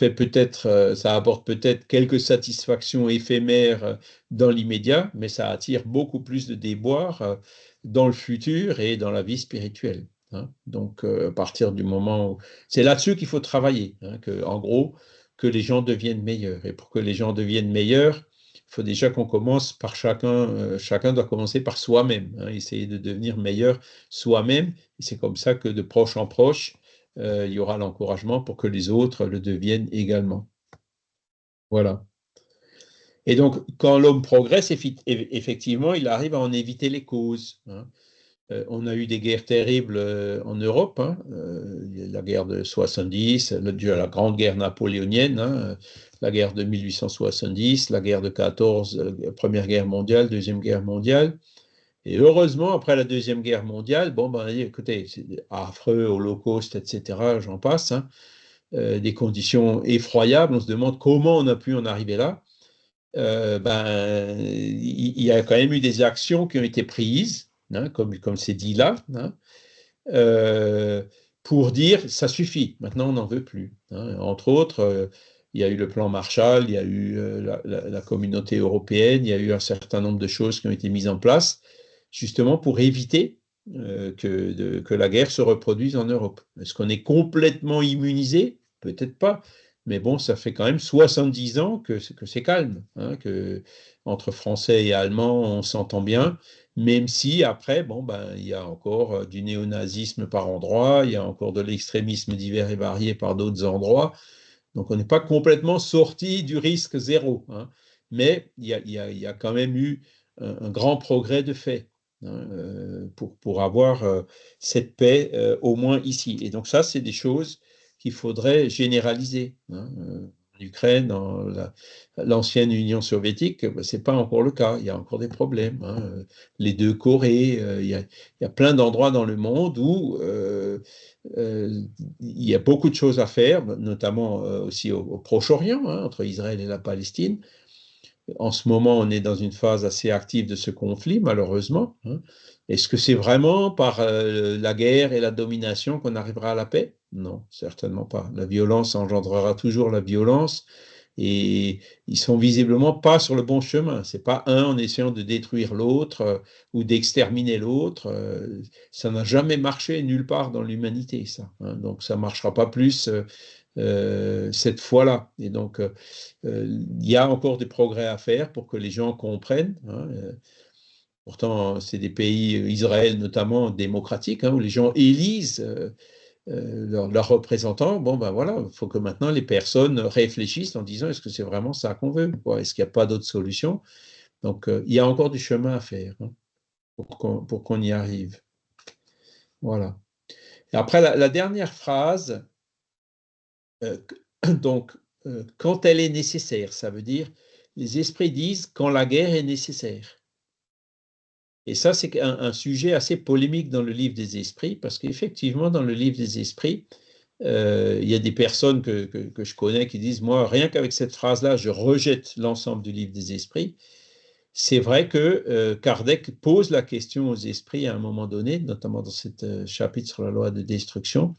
apporte peut-être quelques satisfactions éphémères dans l'immédiat, mais ça attire beaucoup plus de déboires dans le futur et dans la vie spirituelle. Hein. Donc, à partir du moment où... C'est là-dessus qu'il faut travailler, hein, en gros, que les gens deviennent meilleurs. Et pour que les gens deviennent meilleurs, il faut déjà qu'on commence par chacun doit commencer par soi-même, hein, essayer de devenir meilleur soi-même. Et c'est comme ça que de proche en proche, il y aura l'encouragement pour que les autres le deviennent également. Voilà. Et donc, quand l'homme progresse, effectivement, il arrive à en éviter les causes. Hein. On a eu des guerres terribles en Europe, hein, la guerre de 70, la grande guerre napoléonienne, hein, la guerre de 1870, la guerre de 14, Première Guerre mondiale, Deuxième Guerre mondiale. Et heureusement, après la Deuxième Guerre mondiale, bon, ben, écoutez, c'est affreux, Holocauste, etc., j'en passe, hein, des conditions effroyables. On se demande comment on a pu en arriver là. Ben, il y a quand même eu des actions qui ont été prises, hein, comme c'est dit là, hein, euh, pour dire ça suffit, maintenant on n'en veut plus. Hein. Entre autres, il y a eu le plan Marshall, il y a eu la communauté européenne, il y a eu un certain nombre de choses qui ont été mises en place, justement pour éviter que la guerre se reproduise en Europe. Est-ce qu'on est complètement immunisé? Peut-être pas. Mais bon, ça fait quand même 70 ans que c'est calme, hein, que entre Français et Allemands, on s'entend bien, même si après, bon, ben, il y a encore du néonazisme par endroits, il y a encore de l'extrémisme divers et varié par d'autres endroits. Donc on n'est pas complètement sorti du risque zéro, hein, mais il y a quand même eu un grand progrès de fait, hein, pour avoir cette paix au moins ici. Et donc ça, c'est des choses qu'il faudrait généraliser. Hein. Ukraine, dans l'ancienne Union soviétique, ben, ce n'est pas encore le cas. Il y a encore des problèmes. Les deux Corées, il y a plein d'endroits dans le monde où il y a beaucoup de choses à faire, notamment aussi au Proche-Orient, entre Israël et la Palestine. En ce moment, on est dans une phase assez active de ce conflit, malheureusement. Est-ce que c'est vraiment par la guerre et la domination qu'on arrivera à la paix? Non, certainement pas. La violence engendrera toujours la violence et ils sont visiblement pas sur le bon chemin. C'est pas un en essayant de détruire l'autre ou d'exterminer l'autre. Ça n'a jamais marché nulle part dans l'humanité, ça. Donc ça marchera pas plus cette fois-là. Et donc il y a encore des progrès à faire pour que les gens comprennent. Pourtant, c'est des pays, Israël notamment, démocratiques, où les gens élisent leurs représentants. Bon, ben voilà, il faut que maintenant les personnes réfléchissent en disant est-ce que c'est vraiment ça qu'on veut? Est-ce qu'il n'y a pas d'autre solution? Donc, il y a encore du chemin à faire pour qu'on y arrive. Voilà. Et après, la dernière phrase, donc, quand elle est nécessaire, ça veut dire les esprits disent quand la guerre est nécessaire. Et ça, c'est un sujet assez polémique dans le livre des esprits, parce qu'effectivement, dans le livre des esprits, il y a des personnes que je connais qui disent, moi, rien qu'avec cette phrase-là, je rejette l'ensemble du livre des esprits. C'est vrai que Kardec pose la question aux esprits à un moment donné, notamment dans ce chapitre sur la loi de destruction,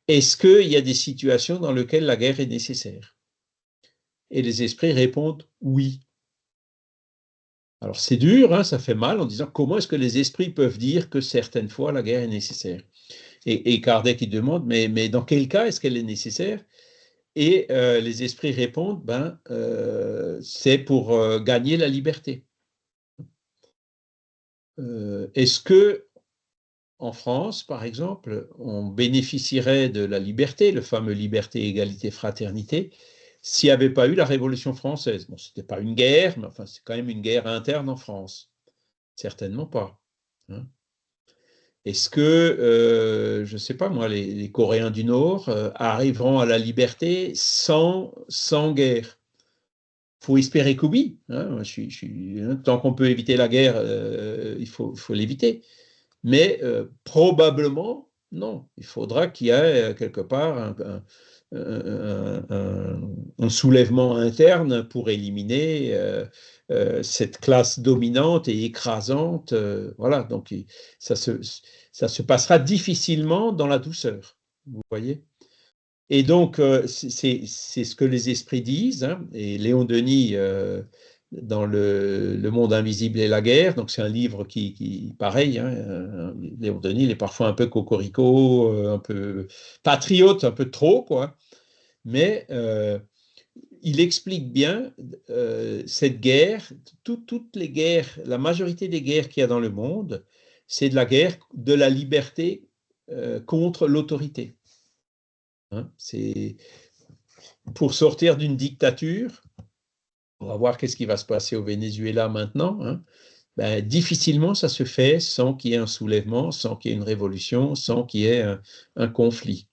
est-ce qu'il y a des situations dans lesquelles la guerre est nécessaire? Et les esprits répondent oui. Alors c'est dur, ça fait mal en disant comment est-ce que les esprits peuvent dire que certaines fois la guerre est nécessaire? Et Kardec il demande, mais dans quel cas est-ce qu'elle est nécessaire? Et les esprits répondent, c'est pour gagner la liberté. Est-ce que en France, par exemple, on bénéficierait de la liberté, le fameux liberté, égalité, fraternité, s'il n'y avait pas eu la Révolution française? Bon, ce n'était pas une guerre, mais enfin, c'est quand même une guerre interne en France. Certainement pas. Est-ce que, je ne sais pas moi, les Coréens du Nord arriveront à la liberté sans guerre? Il faut espérer que oui. Tant qu'on peut éviter la guerre, il faut l'éviter. Mais probablement, non. Il faudra qu'il y ait quelque part un soulèvement interne pour éliminer cette classe dominante et écrasante. Voilà, donc ça se passera difficilement dans la douceur, vous voyez. Et donc, c'est ce que les esprits disent, et Léon Denis, dans le Monde invisible et la guerre, donc c'est un livre qui pareil, Léon Denis, il est parfois un peu cocorico, un peu patriote, un peu trop, quoi, mais il explique bien cette guerre, toutes les guerres, la majorité des guerres qu'il y a dans le monde, c'est de la guerre de la liberté contre l'autorité. C'est pour sortir d'une dictature. On va voir qu'est-ce qui va se passer au Venezuela maintenant. Difficilement ça se fait sans qu'il y ait un soulèvement, sans qu'il y ait une révolution, sans qu'il y ait un conflit.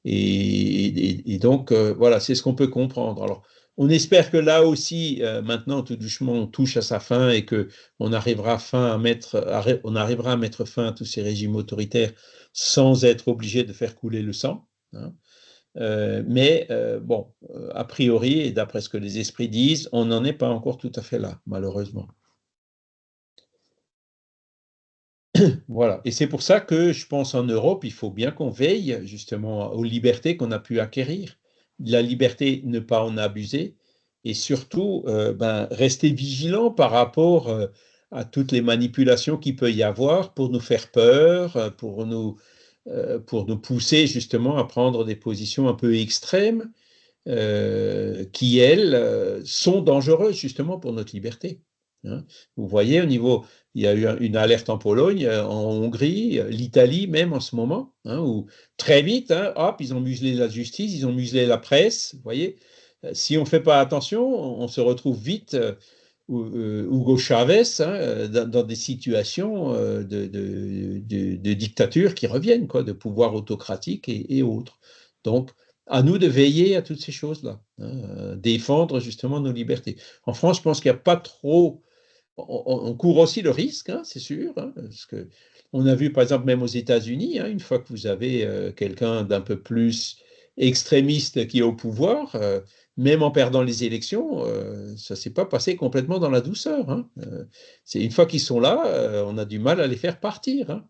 Et donc, voilà, c'est ce qu'on peut comprendre. Alors, on espère que là aussi, maintenant, tout doucement, on touche à sa fin et qu'on arrivera à mettre fin à tous ces régimes autoritaires sans être obligé de faire couler le sang. Mais bon, a priori, et d'après ce que les esprits disent, on n'en est pas encore tout à fait là, malheureusement. Voilà. Et c'est pour ça que je pense en Europe, il faut bien qu'on veille justement aux libertés qu'on a pu acquérir. La liberté, ne pas en abuser et surtout rester vigilant par rapport à toutes les manipulations qu'il peut y avoir pour nous faire peur, pour nous pousser justement à prendre des positions un peu extrêmes qui, elles, sont dangereuses justement pour notre liberté. Vous voyez, il y a eu une alerte en Pologne, en Hongrie, l'Italie même en ce moment, où très vite, hop, ils ont muselé la justice, ils ont muselé la presse. Vous voyez, si on ne fait pas attention, on se retrouve vite Hugo Chavez dans des situations de dictature qui reviennent, quoi, de pouvoir autocratique et autres. Donc, à nous de veiller à toutes ces choses-là, hein, défendre justement nos libertés. En France, je pense qu'il n'y a pas trop. On court aussi le risque, hein, c'est sûr, hein, parce que on a vu par exemple même aux États-Unis, hein, une fois que vous avez quelqu'un d'un peu plus extrémiste qui est au pouvoir, même en perdant les élections, ça ne s'est pas passé complètement dans la douceur, hein. C'est une fois qu'ils sont là, on a du mal à les faire partir, hein.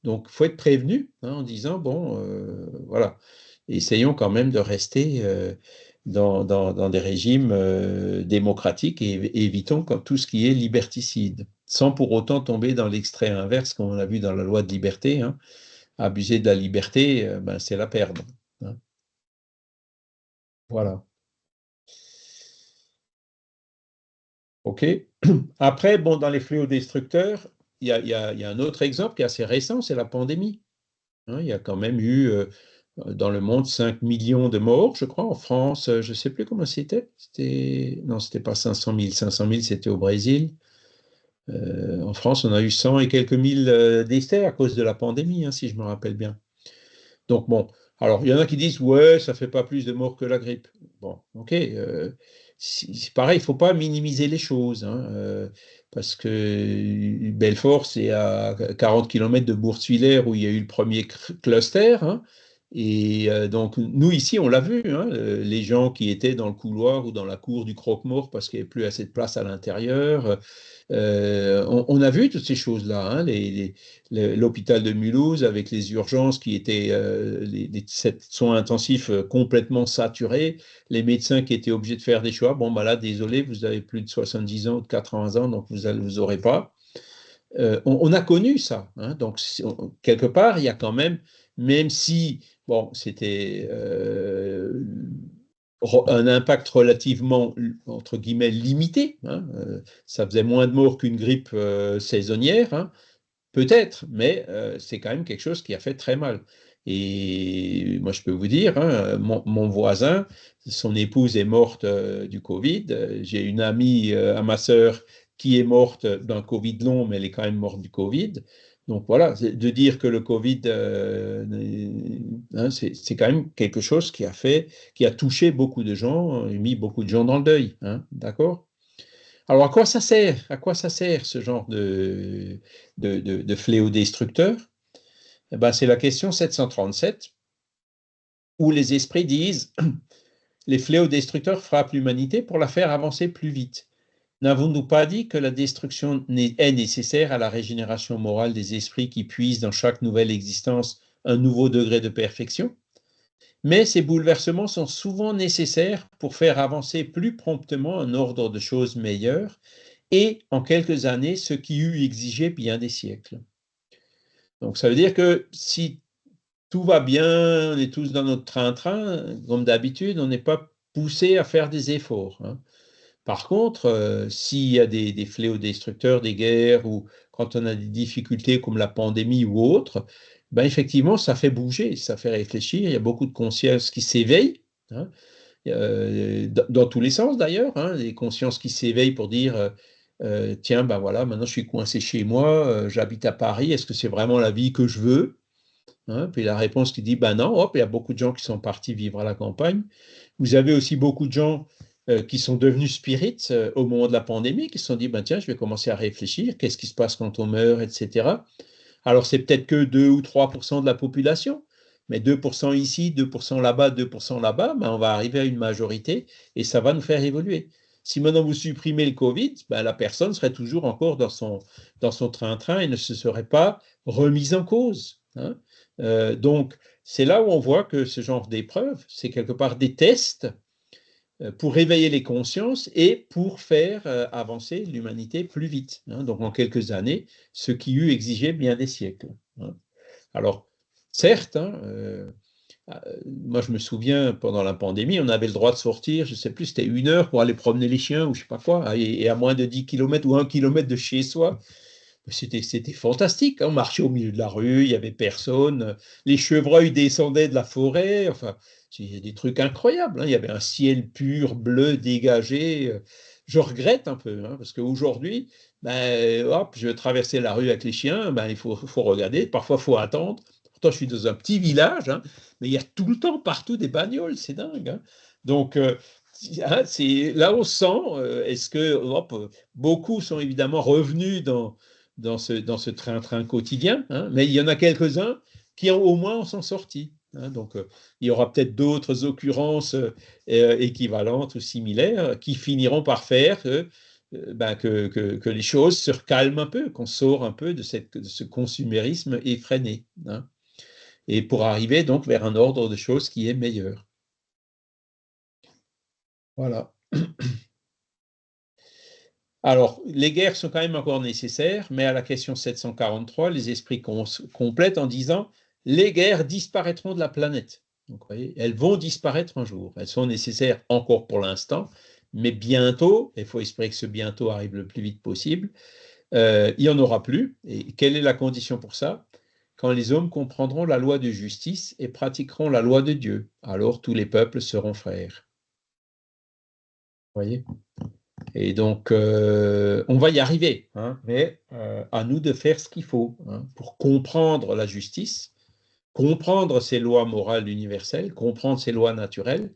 Donc, il faut être prévenu, hein, en disant, bon, voilà, essayons quand même de rester dans des régimes démocratiques et évitons tout ce qui est liberticide, sans pour autant tomber dans l'extrait inverse, comme on a vu dans la loi de liberté, hein. Abuser de la liberté, ben, c'est la perdre, hein. Voilà. OK. Après, bon, dans les fléaux destructeurs, il y a un autre exemple qui est assez récent, c'est la pandémie, hein. Il y a quand même eu dans le monde 5 millions de morts, je crois. En France, je ne sais plus comment c'était. Non, c'était pas 500 000. 500 000, c'était au Brésil. En France, on a eu 100 et quelques mille décès à cause de la pandémie, hein, si je me rappelle bien. Donc bon, alors il y en a qui disent ouais, ça fait pas plus de morts que la grippe. Bon, ok. C'est pareil, il faut pas minimiser les choses, hein, parce que Belfort, c'est à 40 km de Bourg-Tuilère où il y a eu le premier cluster, hein. Et donc nous ici, on l'a vu, hein, les gens qui étaient dans le couloir ou dans la cour du croque-mort parce qu'il n'y avait plus assez de place à l'intérieur. On a vu toutes ces choses-là, hein, l'hôpital de Mulhouse avec les urgences qui étaient les soins intensifs complètement saturés, les médecins qui étaient obligés de faire des choix. Bon, bah là, désolé, vous avez plus de 70 ans ou de 80 ans, donc vous aurez pas. On a connu ça, hein, donc quelque part, il y a quand même, même si, bon, c'était un impact relativement, entre guillemets, limité, hein, ça faisait moins de morts qu'une grippe saisonnière, hein, peut-être, mais c'est quand même quelque chose qui a fait très mal. Et moi, je peux vous dire, hein, mon voisin, son épouse est morte du Covid. J'ai une amie à ma sœur qui est morte d'un Covid long, mais elle est quand même morte du Covid. Donc voilà, de dire que le Covid, hein, c'est quand même quelque chose qui a touché beaucoup de gens, mis beaucoup de gens dans le deuil, hein, d'accord? Alors, à quoi ça sert? À quoi ça sert ce genre de fléau destructeur? Eh ben, c'est la question 737, où les esprits disent les fléaux destructeurs frappent l'humanité pour la faire avancer plus vite. N'avons-nous pas dit que la destruction est nécessaire à la régénération morale des esprits qui puisent dans chaque nouvelle existence un nouveau degré de perfection? Mais ces bouleversements sont souvent nécessaires pour faire avancer plus promptement un ordre de choses meilleur et en quelques années ce qui eût exigé bien des siècles. Donc ça veut dire que si tout va bien, on est tous dans notre train-train, comme d'habitude, on n'est pas poussé à faire des efforts, hein. Par contre, s'il y a des fléaux destructeurs, des guerres, ou quand on a des difficultés comme la pandémie ou autre, ben effectivement, ça fait bouger, ça fait réfléchir, il y a beaucoup de consciences qui s'éveillent, hein, dans tous les sens d'ailleurs, hein, les consciences qui s'éveillent pour dire tiens, ben voilà, maintenant je suis coincé chez moi, j'habite à Paris, est-ce que c'est vraiment la vie que je veux? Hein, puis la réponse qui dit ben non, hop, il y a beaucoup de gens qui sont partis vivre à la campagne. Vous avez aussi beaucoup de gens qui sont devenus spirites au moment de la pandémie, qui se sont dit ben tiens, je vais commencer à réfléchir, qu'est-ce qui se passe quand on meurt, etc. Alors, c'est peut-être que 2 ou 3% de la population, mais 2% ici, 2% là-bas, 2% là-bas, ben, on va arriver à une majorité et ça va nous faire évoluer. Si maintenant vous supprimez le Covid, ben, la personne serait toujours encore dans son train-train et ne se serait pas remise en cause, hein. Donc, c'est là où on voit que ce genre d'épreuve, c'est quelque part des tests pour réveiller les consciences et pour faire avancer l'humanité plus vite, hein, donc en quelques années, ce qui eût exigé bien des siècles, hein. Alors, certes, hein, moi je me souviens, pendant la pandémie, on avait le droit de sortir, je ne sais plus, c'était 1 heure pour aller promener les chiens ou je ne sais pas quoi, et à moins de 10 km ou 1 km de chez soi. C'était fantastique, hein. On marchait au milieu de la rue, il n'y avait personne, les chevreuils descendaient de la forêt, enfin, il y a des trucs incroyables, hein. Il y avait un ciel pur, bleu, dégagé. Je regrette un peu, hein, parce qu'aujourd'hui, ben, hop, je vais traverser la rue avec les chiens, ben, faut regarder, parfois il faut attendre, pourtant je suis dans un petit village, hein, mais il y a tout le temps partout des bagnoles, c'est dingue. Hein. Donc, c'est, là on sent, est-ce que beaucoup sont évidemment revenus dans ce train-train quotidien, hein, mais il y en a quelques-uns qui au moins en sont sortis. Hein. Donc, il y aura peut-être d'autres occurrences équivalentes ou similaires qui finiront par faire que les choses se recalment un peu, qu'on sort un peu de ce consumérisme effréné, hein, et pour arriver donc vers un ordre de choses qui est meilleur. Voilà. Alors, les guerres sont quand même encore nécessaires, mais à la question 743, les esprits complètent en disant les guerres disparaîtront de la planète. Donc, vous voyez, elles vont disparaître un jour. Elles sont nécessaires encore pour l'instant, mais bientôt, il faut espérer que ce bientôt arrive le plus vite possible, il n'y en aura plus. Et quelle est la condition pour ça? Quand les hommes comprendront la loi de justice et pratiqueront la loi de Dieu, alors tous les peuples seront frères. Vous voyez? Et donc, on va y arriver, hein, mais à nous de faire ce qu'il faut, hein, pour comprendre la justice, comprendre ces lois morales universelles, comprendre ces lois naturelles,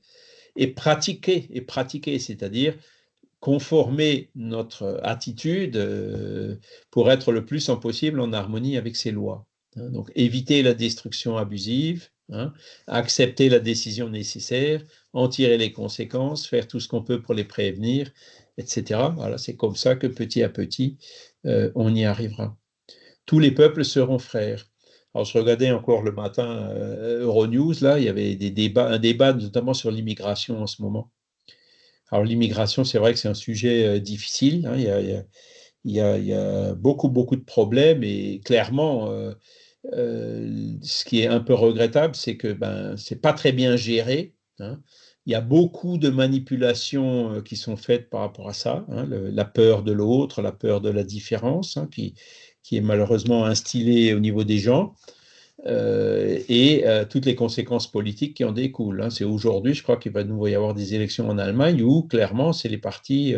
et pratiquer, c'est-à-dire conformer notre attitude pour être le plus possible en harmonie avec ces lois. Hein. Donc, éviter la destruction abusive, hein, accepter la décision nécessaire, en tirer les conséquences, faire tout ce qu'on peut pour les prévenir, etc. Voilà, c'est comme ça que petit à petit, on y arrivera. Tous les peuples seront frères. Alors, je regardais encore le matin Euronews, là, il y avait un débat notamment sur l'immigration en ce moment. Alors, l'immigration, c'est vrai que c'est un sujet difficile, hein. Il y a beaucoup, beaucoup de problèmes et clairement, ce qui est un peu regrettable, c'est que c'est pas très bien géré. Hein. Il y a beaucoup de manipulations qui sont faites par rapport à ça, hein, la peur de l'autre, la peur de la différence, hein, qui est malheureusement instillée au niveau des gens. Et toutes les conséquences politiques qui en découlent. Hein. C'est aujourd'hui, je crois qu'il va nous y avoir des élections en Allemagne où clairement c'est les partis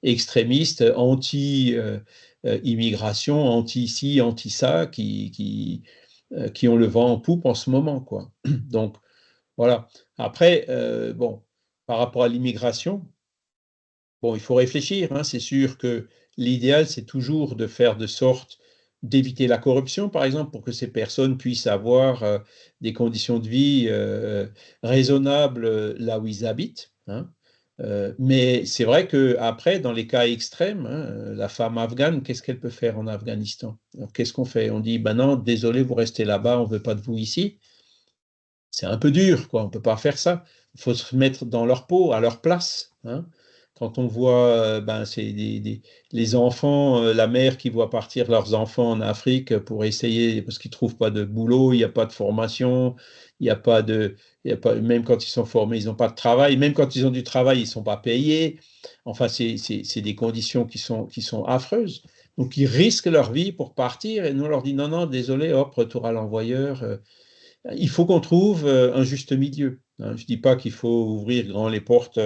extrémistes, anti-immigration, anti-ci, anti-ça, qui ont le vent en poupe en ce moment, quoi. Donc voilà. Après, bon, par rapport à l'immigration, bon, il faut réfléchir, hein. C'est sûr que l'idéal, c'est toujours de faire de sorte d'éviter la corruption, par exemple, pour que ces personnes puissent avoir des conditions de vie raisonnables là où ils habitent. Hein. Mais c'est vrai que après, dans les cas extrêmes, hein, la femme afghane, qu'est-ce qu'elle peut faire en Afghanistan? Alors, qu'est-ce qu'on fait? On dit, ben non, désolé, vous restez là-bas, on ne veut pas de vous ici. C'est un peu dur, quoi. On ne peut pas faire ça. Il faut se mettre dans leur peau, à leur place. Hein. Quand on voit c'est les enfants, la mère qui voit partir leurs enfants en Afrique pour essayer, parce qu'ils ne trouvent pas de boulot, il n'y a pas de formation, il n'y a pas de, il y a pas, même quand ils sont formés, ils n'ont pas de travail, même quand ils ont du travail, ils ne sont pas payés. Enfin, c'est des conditions qui sont affreuses. Donc, ils risquent leur vie pour partir et nous on leur dit non, non, désolé, hop, retour à l'envoyeur. Il faut qu'on trouve un juste milieu. Hein. Je ne dis pas qu'il faut ouvrir grand les portes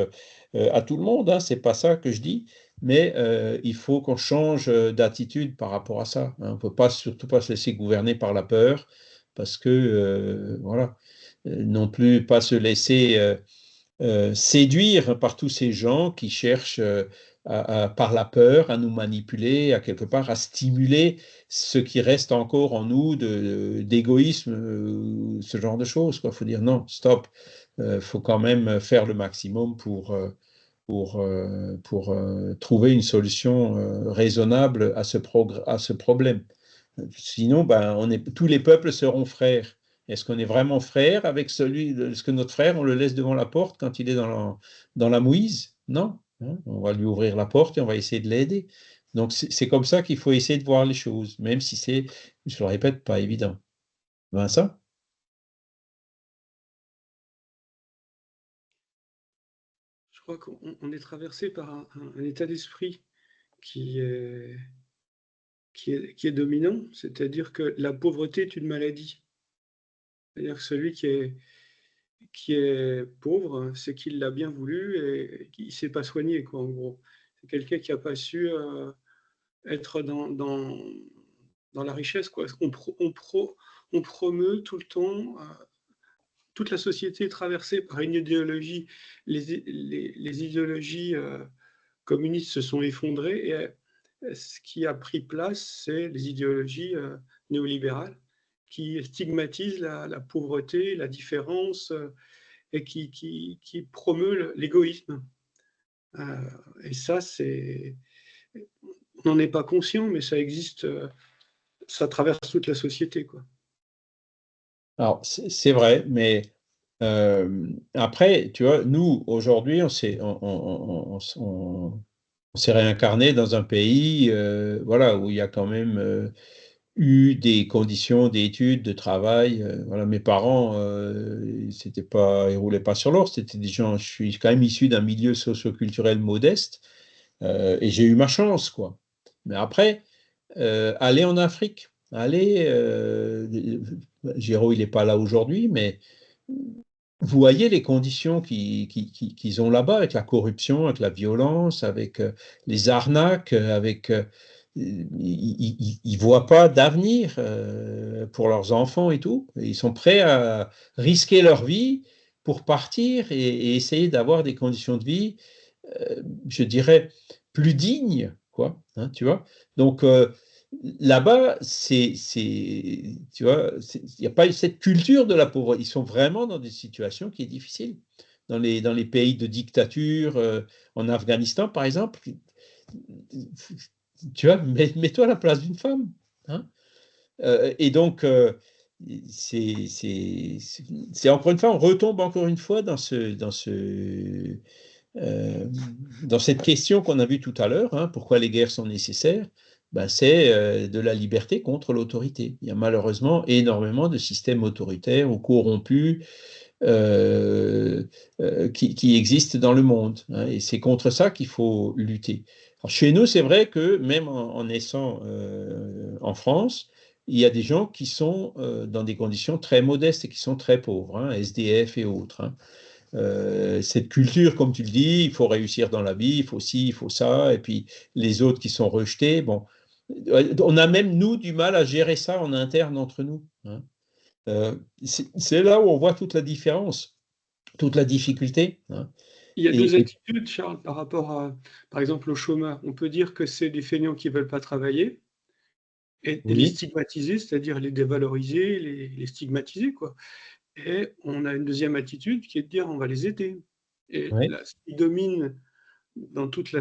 à tout le monde, hein, c'est pas ça que je dis, mais il faut qu'on change d'attitude par rapport à ça. Hein. On ne peut pas, surtout pas se laisser gouverner par la peur, parce que, voilà, non plus pas se laisser séduire par tous ces gens qui cherchent par la peur à nous manipuler, à quelque part à stimuler ce qui reste encore en nous d'égoïsme, ce genre de choses. Il faut dire non, stop, faut quand même faire le maximum pour trouver une solution raisonnable à à ce problème. Sinon, tous les peuples seront frères. Est-ce qu'on est vraiment frère avec est-ce que notre frère, on le laisse devant la porte quand il est dans la mouise? Non. Hein. On va lui ouvrir la porte et on va essayer de l'aider. Donc, c'est comme ça qu'il faut essayer de voir les choses, même si c'est, je le répète, pas évident. Vincent? Je crois qu'on est traversé par un état d'esprit qui est, qui est dominant, c'est-à-dire que la pauvreté est une maladie. C'est-à-dire que celui qui est pauvre, c'est qu'il l'a bien voulu et qu'il ne s'est pas soigné, quoi, en gros. C'est quelqu'un qui n'a pas su être dans la richesse, quoi. On promeut tout le temps, toute la société est traversée par une idéologie. Les idéologies communistes se sont effondrées et ce qui a pris place, c'est les idéologies néolibérales qui stigmatisent la pauvreté, la différence et qui promeut l'égoïsme. Et ça, on n'en est pas conscient, mais ça existe, ça traverse toute la société, quoi. Alors, c'est vrai, mais après, tu vois, nous, aujourd'hui, on s'est réincarné dans un pays voilà, où il y a quand même eu des conditions d'études, de travail. Voilà, mes parents, ils roulaient pas sur l'or, c'était des gens, je suis quand même issu d'un milieu socio-culturel modeste et j'ai eu ma chance, quoi. Mais après, aller en Afrique, Géraud, il n'est pas là aujourd'hui, mais vous voyez les conditions qu'ils ont là-bas, avec la corruption, avec la violence, avec les arnaques, ils ne voient pas d'avenir pour leurs enfants et tout. Ils sont prêts à risquer leur vie pour partir et essayer d'avoir des conditions de vie, je dirais, plus dignes, quoi, hein, tu vois. Donc, là-bas, tu vois, il n'y a pas cette culture de la pauvreté. Ils sont vraiment dans des situations qui sont difficiles. Dans les pays de dictature, en Afghanistan, par exemple, tu vois, mets-toi à la place d'une femme. Hein. Et donc, c'est encore une fois, on retombe encore une fois euh, dans cette question qu'on a vue tout à l'heure, hein, pourquoi les guerres sont nécessaires, ben, c'est de la liberté contre l'autorité. Il y a malheureusement énormément de systèmes autoritaires ou corrompus qui existent dans le monde, hein, et c'est contre ça qu'il faut lutter. Alors, chez nous, c'est vrai que même en naissant en France, il y a des gens qui sont dans des conditions très modestes et qui sont très pauvres, hein, SDF et autres. Hein. Cette culture, comme tu le dis, il faut réussir dans la vie, il faut ci, il faut ça, et puis les autres qui sont rejetés, bon, on a même, nous, du mal à gérer ça en interne entre nous. Hein. C'est là où on voit toute la différence, toute la difficulté. Hein. Il y a deux Et attitudes, Charles, par rapport par exemple, aux chômeurs. On peut dire que c'est des feignants qui ne veulent pas travailler et les oui, stigmatiser, c'est-à-dire les dévaloriser, les stigmatiser, quoi. Et on a une deuxième attitude qui est de dire on va les aider. Et oui, là, ce qui domine dans toute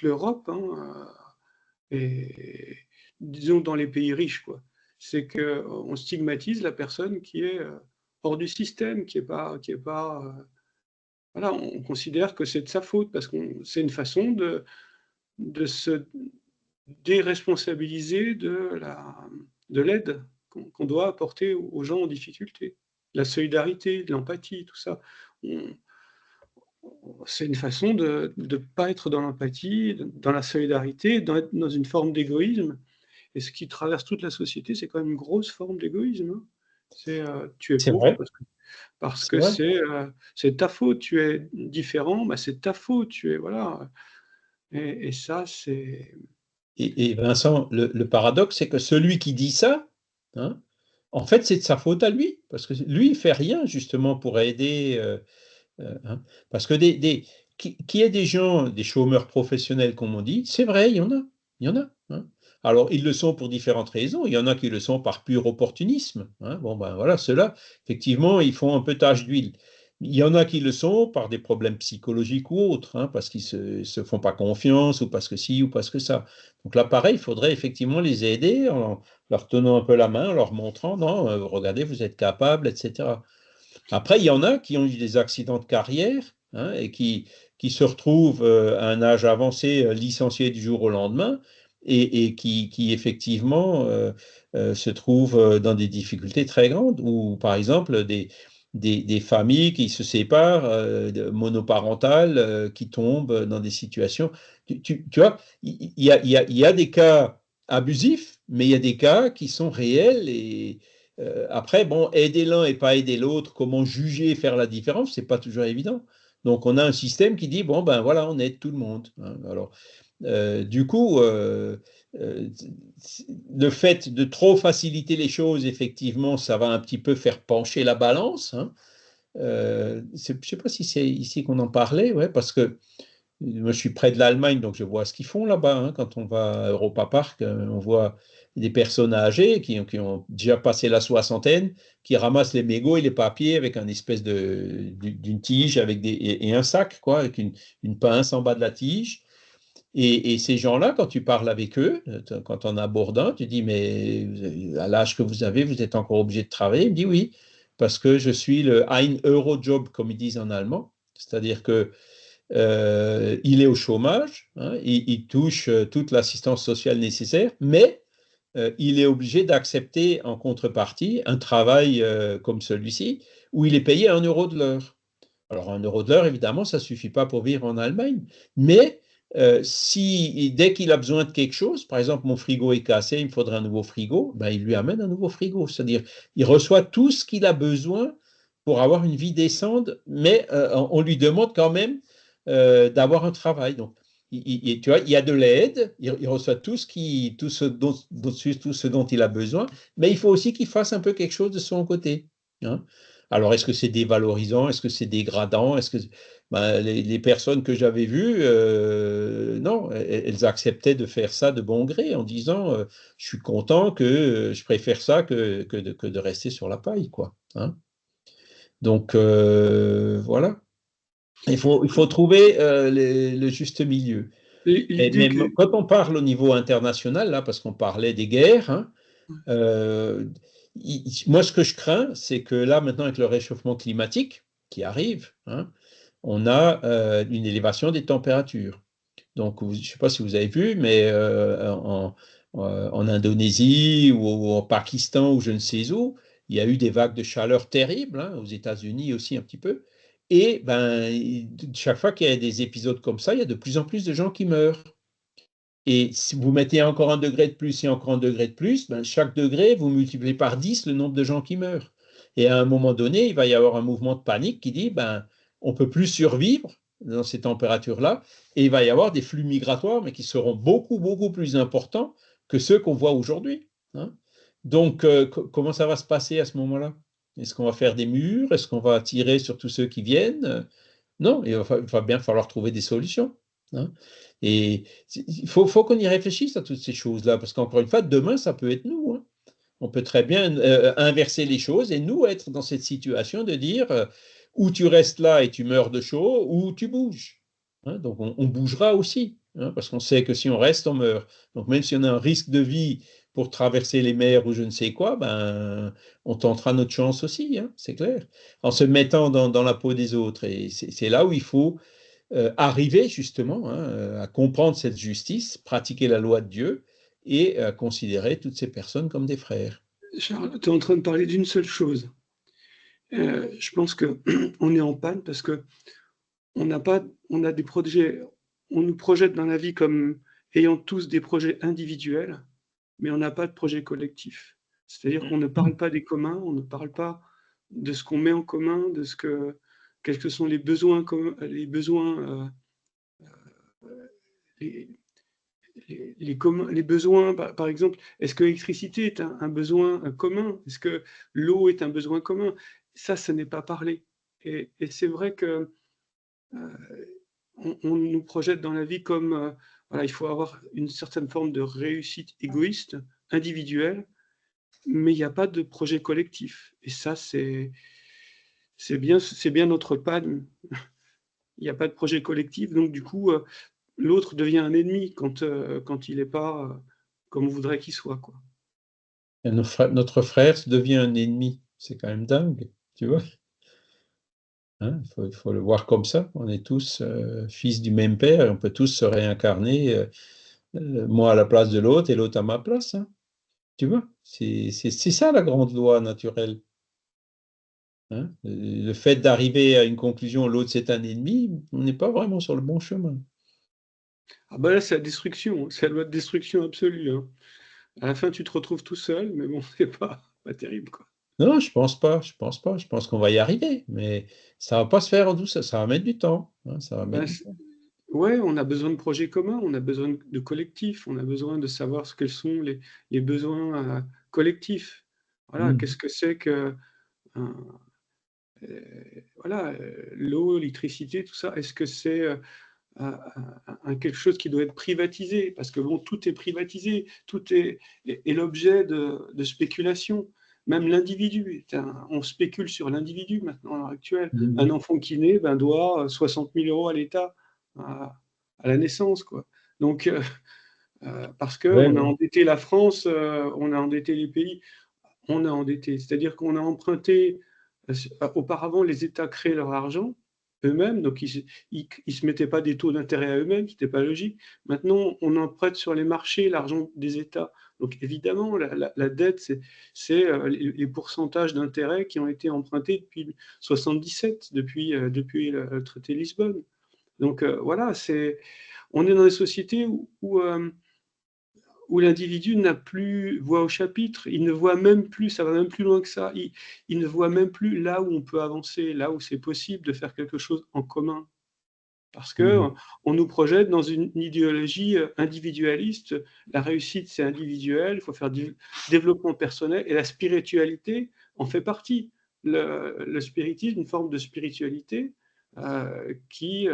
l'Europe, hein, et disons dans les pays riches, quoi, c'est qu'on stigmatise la personne qui est hors du système, qui est pas voilà, on considère que c'est de sa faute parce que c'est une façon de se déresponsabiliser de l'aide qu'on doit apporter aux gens en difficulté. La solidarité, de l'empathie, tout ça. C'est une façon de ne pas être dans l'empathie, dans la solidarité, d'être dans une forme d'égoïsme. Et ce qui traverse toute la société, c'est quand même une grosse forme d'égoïsme. Hein. C'est tu es c'est pauvre vrai, parce c'est que vrai. c'est ta faute, tu es différent, bah c'est ta faute, tu es voilà. Et ça, c'est Et Vincent, le paradoxe, c'est que celui qui dit ça, hein, en fait, c'est de sa faute à lui, parce que lui, il fait rien justement pour aider. Hein. Parce que qu'il y ait des gens, des chômeurs professionnels, comme on dit, c'est vrai, il y en a. Hein. Alors, ils le sont pour différentes raisons. Il y en a qui le sont par pur opportunisme. Hein. Bon, ben voilà, ceux-là, effectivement, ils font un peu tache d'huile. Il y en a qui le sont par des problèmes psychologiques ou autres, hein, parce qu'ils se font pas confiance, ou parce que ci, ou parce que ça. Donc là, pareil, il faudrait effectivement les aider en leur tenant un peu la main, en leur montrant, non, regardez, vous êtes capables, etc. Après, il y en a qui ont eu des accidents de carrière, hein, et qui se retrouvent à un âge avancé, licenciés du jour au lendemain, et qui effectivement se trouvent dans des difficultés très grandes, ou par exemple des familles qui se séparent, monoparentales, qui tombent dans des situations. Tu vois, il y a des cas abusifs, mais il y a des cas qui sont réels et après, bon, aider l'un et pas aider l'autre, comment juger, faire la différence, c'est pas toujours évident. Donc, on a un système qui dit, bon, ben voilà, on aide tout le monde. Hein. Alors, du coup, le fait de trop faciliter les choses, effectivement, ça va un petit peu faire pencher la balance. Hein. Je ne sais pas si c'est ici qu'on en parlait, ouais, parce que moi, je suis près de l'Allemagne, donc je vois ce qu'ils font là-bas. Hein. Quand on va à Europa Park, on voit des personnes âgées qui ont déjà passé la soixantaine, qui ramassent les mégots et les papiers avec un espèce d'une tige avec et un sac, quoi, avec une pince en bas de la tige. Et ces gens-là, quand tu parles avec eux, quand on aborde un, tu dis, mais à l'âge que vous avez, vous êtes encore obligé de travailler? Il me dit oui, parce que je suis le Ein Euro Job, comme ils disent en allemand. C'est-à-dire que il est au chômage, hein, il touche toute l'assistance sociale nécessaire, mais il est obligé d'accepter en contrepartie un travail comme celui-ci, où il est payé 1 euro de l'heure. Alors 1 euro de l'heure, évidemment, ça ne suffit pas pour vivre en Allemagne, mais dès qu'il a besoin de quelque chose, par exemple mon frigo est cassé, il me faudrait un nouveau frigo, ben, il lui amène un nouveau frigo, c'est-à-dire il reçoit tout ce qu'il a besoin pour avoir une vie décente, mais on lui demande quand même d'avoir un travail. Donc, tu vois, il y a de l'aide, il reçoit tout ce dont il a besoin, mais il faut aussi qu'il fasse un peu quelque chose de son côté. Hein. Alors, est-ce que c'est dévalorisant? Est-ce que c'est dégradant? Est-ce que ben, les personnes que j'avais vues, non, elles acceptaient de faire ça de bon gré en disant je suis content que je préfère ça que de rester sur la paille, quoi. Hein. Donc, voilà. Il faut trouver le juste milieu. L'idée Mais que... quand on parle au niveau international, là, parce qu'on parlait des guerres, hein, moi, ce que je crains, c'est que là, maintenant, avec le réchauffement climatique qui arrive, hein, on a une élévation des températures. Donc, je ne sais pas si vous avez vu, mais en Indonésie ou au Pakistan ou je ne sais où, il y a eu des vagues de chaleur terribles, hein, aux États-Unis aussi un petit peu. Et ben, chaque fois qu'il y a des épisodes comme ça, il y a de plus en plus de gens qui meurent. Et si vous mettez encore 1 degré de plus et encore 1 degré de plus, ben, chaque degré, vous multipliez par 10 le nombre de gens qui meurent. Et à un moment donné, il va y avoir un mouvement de panique qui dit, ben, on ne peut plus survivre dans ces températures-là, et il va y avoir des flux migratoires, mais qui seront beaucoup, beaucoup plus importants que ceux qu'on voit aujourd'hui. Hein. Donc, comment ça va se passer à ce moment-là? Est-ce qu'on va faire des murs? Est-ce qu'on va tirer sur tous ceux qui viennent? Non, il va bien falloir trouver des solutions. Hein. Et il faut qu'on y réfléchisse à toutes ces choses-là, parce qu'encore une fois, demain, ça peut être nous. Hein. On peut très bien inverser les choses et nous être dans cette situation de dire ou tu restes là et tu meurs de chaud, ou tu bouges. Hein. Donc on bougera aussi, hein, parce qu'on sait que si on reste, on meurt. Donc même si on a un risque de vie pour traverser les mers ou je ne sais quoi, ben, on tentera notre chance aussi, hein, c'est clair, en se mettant dans la peau des autres. Et c'est là où il faut arriver justement hein, à comprendre cette justice, pratiquer la loi de Dieu et considérer toutes ces personnes comme des frères. Charles, tu es en train de parler d'une seule chose. Je pense qu'on est en panne parce que on a des projets, on nous projette dans la vie comme ayant tous des projets individuels, mais on n'a pas de projet collectif. C'est-à-dire qu'on ne parle pas des communs, on ne parle pas de ce qu'on met en commun, quels que sont les besoins, les, les besoins, par exemple, est-ce que l'électricité est un besoin commun? Est-ce que l'eau est un besoin commun? Ça, ce n'est pas parlé. Et c'est vrai que on nous projette dans la vie comme voilà, il faut avoir une certaine forme de réussite égoïste, individuelle, mais il n'y a pas de projet collectif. Et ça, c'est bien notre panne. Il n'y a pas de projet collectif, donc du coup, l'autre devient un ennemi quand il n'est pas comme on voudrait qu'il soit, quoi. Et notre frère devient un ennemi. C'est quand même dingue, tu vois. Hein, il faut le voir comme ça. On est tous fils du même père et on peut tous se réincarner, moi à la place de l'autre et l'autre à ma place. Hein, tu vois, c'est ça la grande loi naturelle. Hein. Le fait d'arriver à une conclusion, l'autre c'est un ennemi, on n'est pas vraiment sur le bon chemin. Ah bah là, c'est la destruction, c'est la loi de destruction absolue. Hein. À la fin, tu te retrouves tout seul, mais bon, c'est pas terrible, quoi. Non, je pense pas, je pense pas. Je pense qu'on va y arriver, mais ça va pas se faire en douceur, ça va mettre du temps, hein, ça va mettre Ben, du temps. ouais, on a besoin de projets communs, on a besoin de collectifs, on a besoin de savoir quels sont les besoins collectifs. Voilà, Mhm. qu'est-ce que c'est que voilà, l'eau, l'électricité, tout ça. Est-ce que c'est quelque chose qui doit être privatisé? Parce que bon, tout est privatisé, tout est l'objet de spéculation. Même l'individu, on spécule sur l'individu maintenant à l'heure actuelle. Un Mhm. enfant qui naît doit 60 000 euros à l'État à la naissance, quoi. Donc, parce Ouais, qu'on a ouais. endetté la France, on a endetté les pays, on a endetté. C'est-à-dire qu'on a emprunté. Auparavant, les États créaient leur argent eux-mêmes, donc ils ne se mettaient pas des taux d'intérêt à eux-mêmes, ce n'était pas logique. Maintenant, on emprunte sur les marchés l'argent des États. Donc évidemment, la dette, c'est les pourcentages d'intérêt qui ont été empruntés depuis 1977, depuis le traité de Lisbonne. Donc voilà, on est dans des sociétés où l'individu n'a plus voix au chapitre, il ne voit même plus, ça va même plus loin que ça, il ne voit même plus là où on peut avancer, là où c'est possible de faire quelque chose en commun. Parce que Mhm. on nous projette dans une idéologie individualiste, la réussite c'est individuel, il faut faire du développement personnel, et la spiritualité en fait partie. Le spiritisme, une forme de spiritualité qui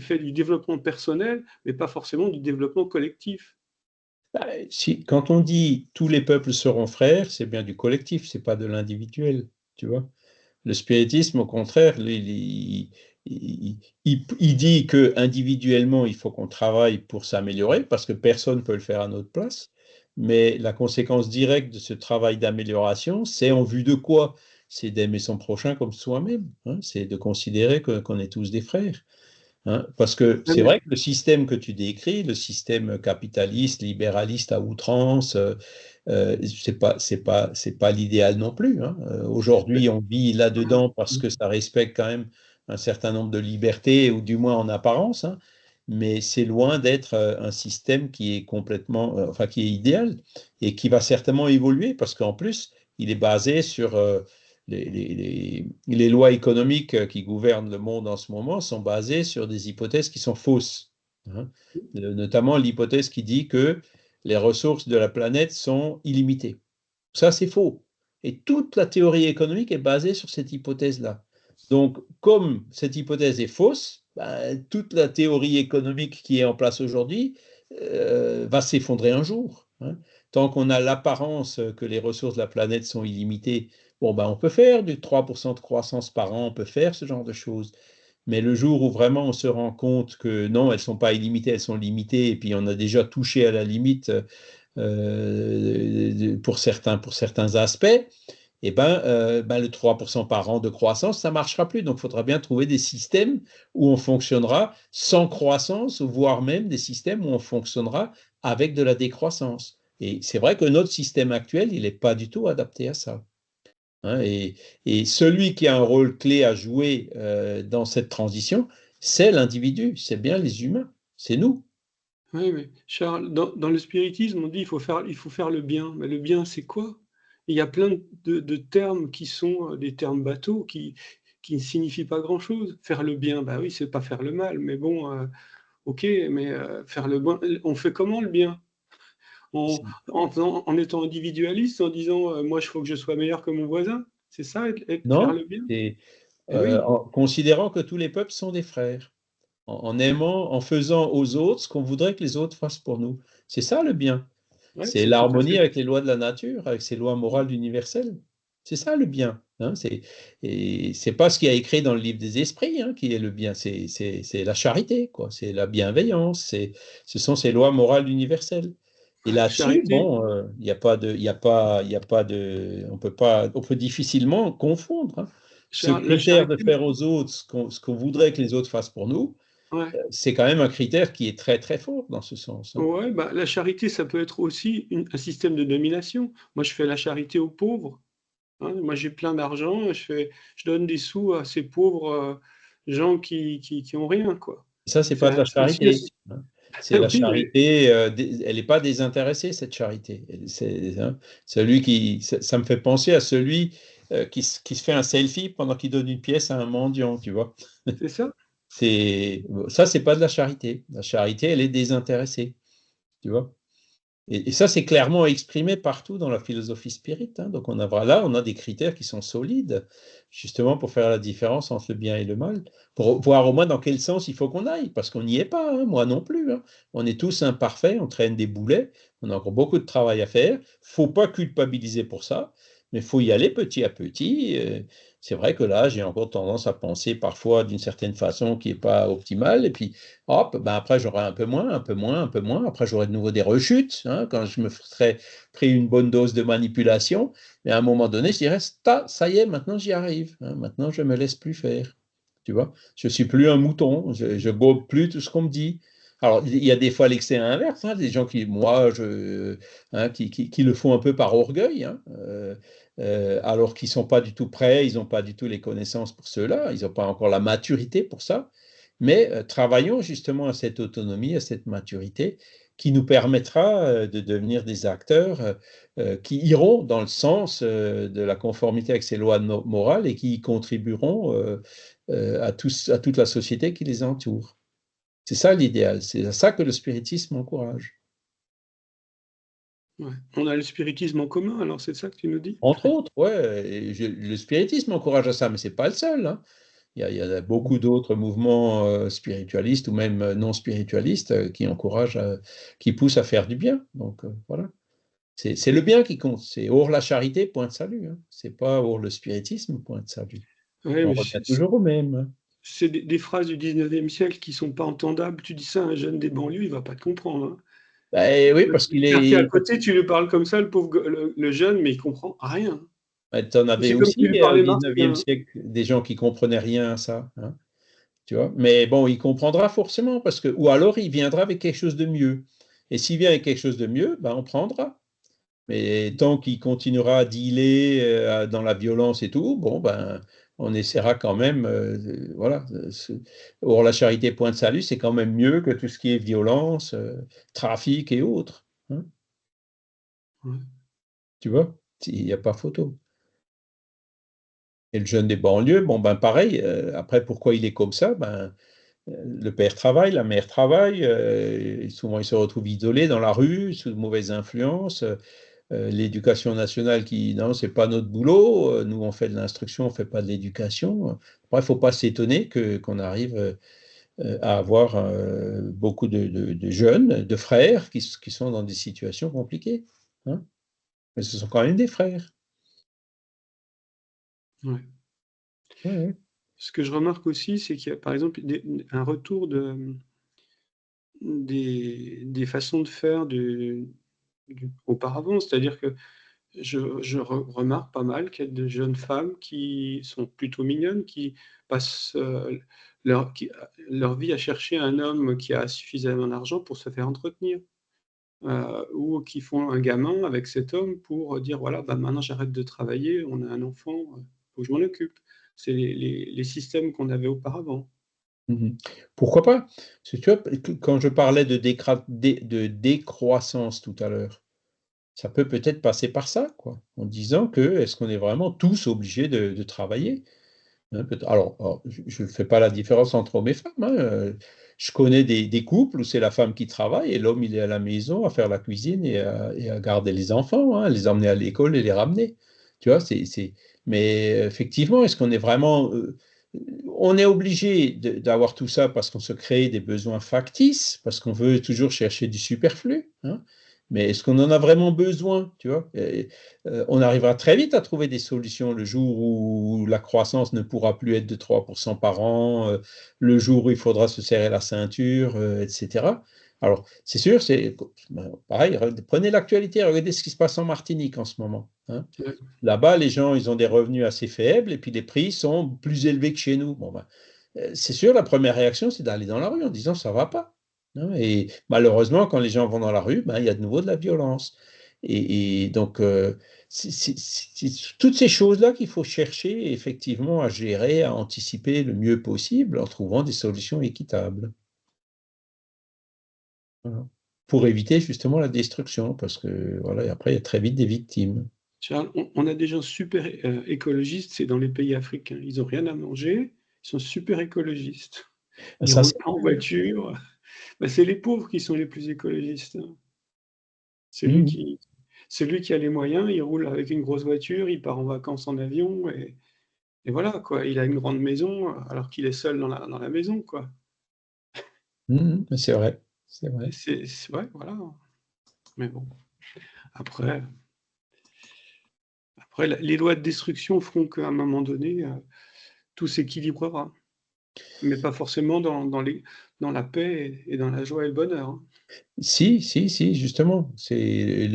fait du développement personnel, mais pas forcément du développement collectif. Bah, si, quand on dit tous les peuples seront frères, c'est bien du collectif, c'est pas de l'individuel, tu vois. Le spiritisme, au contraire, lui, il dit que individuellement, il faut qu'on travaille pour s'améliorer, parce que personne ne peut le faire à notre place. Mais la conséquence directe de ce travail d'amélioration, c'est en vue de quoi? C'est d'aimer son prochain comme soi-même, hein. C'est de considérer qu'on est tous des frères. Hein, parce que Ouais, c'est mais vrai que le système que tu décris, le système capitaliste, libéraliste à outrance, c'est pas l'idéal non plus, hein. Aujourd'hui, on vit voilà. là-dedans parce que ça respecte quand même un certain nombre de libertés, ou du moins en apparence, hein, mais c'est loin d'être un système qui est complètement, enfin, qui est idéal et qui va certainement évoluer parce qu'en plus, il est basé sur les lois économiques qui gouvernent le monde en ce moment sont basées sur des hypothèses qui sont fausses, hein. Notamment l'hypothèse qui dit que les ressources de la planète sont illimitées. Ça, c'est faux. Et toute la théorie économique est basée sur cette hypothèse-là. Donc, comme cette hypothèse est fausse, ben, toute la théorie économique qui est en place aujourd'hui va s'effondrer un jour, hein. Tant qu'on a l'apparence que les ressources de la planète sont illimitées, bon, ben, on peut faire du 3% de croissance par an, on peut faire ce genre de choses. Mais le jour où vraiment on se rend compte que non, elles ne sont pas illimitées, elles sont limitées, et puis on a déjà touché à la limite pour certains aspects, et ben, le 3% par an de croissance, ça ne marchera plus. Donc, il faudra bien trouver des systèmes où on fonctionnera sans croissance, voire même des systèmes où on fonctionnera avec de la décroissance. Et c'est vrai que notre système actuel, il n'est pas du tout adapté à ça, hein. Et celui qui a un rôle clé à jouer dans cette transition, c'est l'individu, c'est bien les humains, c'est nous. Oui, mais Charles, dans le spiritisme, on dit il faut faire le bien. Mais le bien, c'est quoi? Il y a plein de termes qui sont des termes bateaux qui ne signifient pas grand-chose. Faire le bien, bah oui, c'est pas faire le mal. Mais bon, ok, mais faire le bien, on fait comment le bien? En étant individualiste, en disant moi, il faut que je sois meilleur que mon voisin? C'est ça, faire Non, le bien? c'est Eh oui, en considérant que tous les peuples sont des frères, en aimant, en faisant aux autres ce qu'on voudrait que les autres fassent pour nous. C'est ça le bien. ouais, C'est c'est tout à l'harmonie fait. avec les lois de la nature, avec ces lois morales universelles. C'est ça le bien, hein. Et c'est pas ce qu'il y a écrit dans le livre des esprits, hein, qui est le bien. C'est la charité, quoi. C'est la bienveillance. Ce sont ces lois morales universelles. Et là-dessus, Charité, bon, il n'y a pas de, il y a pas, il y a pas de, on peut pas, on peut difficilement confondre, hein. Ce La critère de charité, faire aux autres ce qu'on voudrait que les autres fassent pour nous, ouais. c'est quand même un critère qui est très très fort dans ce sens, hein. Ouais, bah, la charité, ça peut être aussi un système de domination. Moi, je fais la charité aux pauvres, hein. Moi, j'ai plein d'argent, je donne des sous à ces pauvres gens qui ont rien, quoi. Ça, c'est pas de la C'est aussi charité, hein. C'est la Oui, mais charité, elle n'est pas désintéressée, cette charité. Celui ça me fait penser à celui qui se fait un selfie pendant qu'il donne une pièce à un mendiant, tu vois. c'est ça. Ça, c'est pas de la charité. La charité, elle est désintéressée, tu vois. Et ça, c'est clairement exprimé partout dans la philosophie spirit. Hein. Donc, on a des critères qui sont solides, justement pour faire la différence entre le bien et le mal, pour voir au moins dans quel sens il faut qu'on aille, parce qu'on n'y est pas, hein, moi non plus. Hein. On est tous imparfaits, on traîne des boulets, on a encore beaucoup de travail à faire. Faut pas culpabiliser pour ça, mais il faut y aller petit à petit. C'est vrai que là, j'ai encore tendance à penser parfois d'une certaine façon qui n'est pas optimale, et puis hop, ben après j'aurai un peu moins, un peu moins, un peu moins. Après j'aurai de nouveau des rechutes, hein, quand je me serai pris une bonne dose de manipulation. Mais à un moment donné, je dirais, ça y est, maintenant j'y arrive. Hein, maintenant je me laisse plus faire. Tu vois, je suis plus un mouton, je gobe plus tout ce qu'on me dit. Alors il y a des fois l'excès inverse, hein, des gens qui le font un peu par orgueil, hein, alors qu'ils sont pas du tout prêts, ils n'ont pas du tout les connaissances pour cela, ils n'ont pas encore la maturité pour ça. Mais travaillons justement à cette autonomie, à cette maturité qui nous permettra de devenir des acteurs qui iront dans le sens de la conformité avec ces lois morales et qui contribueront à toute la société qui les entoure. C'est ça l'idéal, c'est à ça que le spiritisme encourage. Ouais. On a le spiritisme en commun, alors c'est ça que tu nous dis? Entre autres, ouais, le spiritisme encourage à ça, mais ce n'est pas le seul. Hein. Il y a beaucoup d'autres mouvements spiritualistes ou même non spiritualistes qui encouragent, qui poussent à faire du bien. Donc voilà, c'est le bien qui compte. C'est hors la charité, point de salut. Hein. C'est pas hors le spiritisme, point de salut. Ouais, On mais revient toujours au même. Hein. c'est des phrases du 19e siècle qui sont pas entendables. Tu dis ça à un jeune des banlieues, il va pas te comprendre. Hein. Ben oui, parce Le qu'il quartier à est. côté, tu lui parles comme ça, le pauvre le jeune, mais il comprend rien. Tu en avais C'est comme aussi si tu lui au parlais 19e martien. siècle des gens qui comprenaient rien à ça. Hein, tu vois. Mais bon, il comprendra forcément parce que, ou alors il viendra avec quelque chose de mieux. Et s'il vient avec quelque chose de mieux, ben on prendra. Mais tant qu'il continuera à dealer dans la violence et tout, bon, ben, on essaiera quand même, voilà. Or, la charité, point de salut, c'est quand même mieux que tout ce qui est violence, trafic et autres. Hein, Ouais. tu vois, il n'y a pas photo. Et le jeune des banlieues, bon, ben pareil, après, pourquoi il est comme ça? Ben, le père travaille, la mère travaille, souvent il se retrouve isolé dans la rue, sous de mauvaises influences. L'éducation nationale qui, non, c'est pas notre boulot, nous on fait de l'instruction, on fait pas de l'éducation. Après, il ne faut pas s'étonner qu'on arrive à avoir beaucoup de jeunes, de frères qui sont dans des situations compliquées. Hein. Mais ce sont quand même des frères. Ouais. Ouais, ouais. Ce que je remarque aussi, c'est qu'il y a par exemple un retour des façons de faire auparavant. C'est-à-dire que je remarque pas mal qu'il y a de jeunes femmes qui sont plutôt mignonnes, qui passent leur vie à chercher un homme qui a suffisamment d'argent pour se faire entretenir. Ou qui font un gamin avec cet homme pour dire voilà, bah, maintenant j'arrête de travailler, on a un enfant, faut que je m'en occupe. C'est les systèmes qu'on avait auparavant. Mhm. Pourquoi pas? Parce que tu vois, quand je parlais de décroissance tout à l'heure, ça peut peut-être passer par ça, quoi, en disant que est-ce qu'on est vraiment tous obligés de travailler? Hein, alors, je ne fais pas la différence entre hommes et femmes. Hein, je connais des couples où c'est la femme qui travaille et l'homme il est à la maison à faire la cuisine et à garder les enfants, hein, les emmener à l'école et les ramener. Tu vois, Mais effectivement, est-ce qu'on est vraiment. On est obligé d'avoir tout ça parce qu'on se crée des besoins factices, parce qu'on veut toujours chercher du superflu. Hein, mais est-ce qu'on en a vraiment besoin, tu vois? On arrivera très vite à trouver des solutions le jour où la croissance ne pourra plus être de 3% par an, le jour où il faudra se serrer la ceinture, etc. Alors, c'est sûr, pareil, prenez l'actualité, regardez ce qui se passe en Martinique en ce moment. Hein. Ouais. Là-bas, les gens, ils ont des revenus assez faibles et puis les prix sont plus élevés que chez nous. Bon, ben, c'est sûr, la première réaction, c'est d'aller dans la rue en disant ça va pas. Hein. Et malheureusement, quand les gens vont dans la rue, ben, il y a de nouveau de la violence. Et donc, c'est toutes ces choses-là qu'il faut chercher effectivement à gérer, à anticiper le mieux possible en trouvant des solutions équitables. Voilà. Pour éviter justement la destruction, parce que voilà, et après, il y a très vite des victimes. Charles, on a des gens super écologistes, c'est dans les pays africains. Ils n'ont rien à manger, ils sont super écologistes. Ils Ça, roulent c'est pas en voiture. Ben, c'est les pauvres qui sont les plus écologistes. Mhm. Celui qui a les moyens, il roule avec une grosse voiture, il part en vacances en avion, et voilà, quoi. Il a une grande maison, alors qu'il est seul dans la maison, quoi. Mhm. C'est vrai, c'est vrai. Ouais, voilà. Mais bon, après, les lois de destruction feront qu'à un moment donné, tout s'équilibrera. Mais pas forcément dans la paix et dans la joie et le bonheur, hein. Si, justement, c'est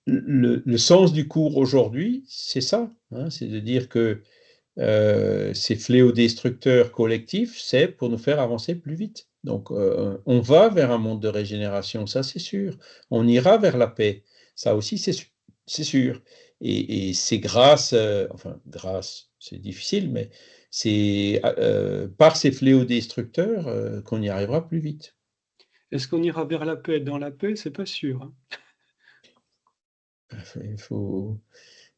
le sens du cours aujourd'hui, c'est ça, hein, c'est de dire que ces fléaux destructeurs collectifs, c'est pour nous faire avancer plus vite. Donc, on va vers un monde de régénération, ça c'est sûr. On ira vers la paix, ça aussi c'est sûr. Et c'est grâce, c'est difficile, mais c'est par ces fléaux destructeurs qu'on y arrivera plus vite. Est-ce qu'on ira vers la paix dans la paix? C'est pas sûr, hein. Il faut,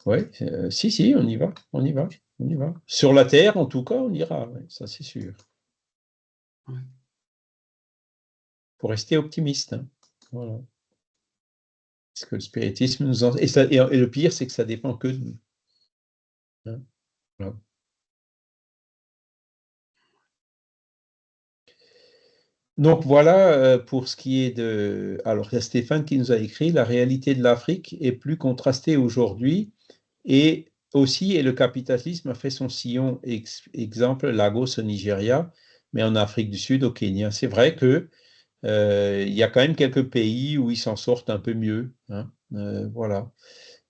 ouais, si, on y va, on y va, on y va. Sur la Terre, en tout cas, on ira, ouais, ça c'est sûr. Ouais. Faut rester optimiste, hein. Voilà. Parce que le spiritisme nous en... et le pire, c'est que ça dépend que de nous, hein. Voilà. Donc voilà pour ce qui est de... Alors, il y a Stéphane qui nous a écrit, la réalité de l'Afrique est plus contrastée aujourd'hui et aussi, et le capitalisme a fait son sillon, exemple Lagos au Nigeria, mais en Afrique du Sud, au Kenya. C'est vrai que il y a quand même quelques pays où ils s'en sortent un peu mieux, hein. Voilà.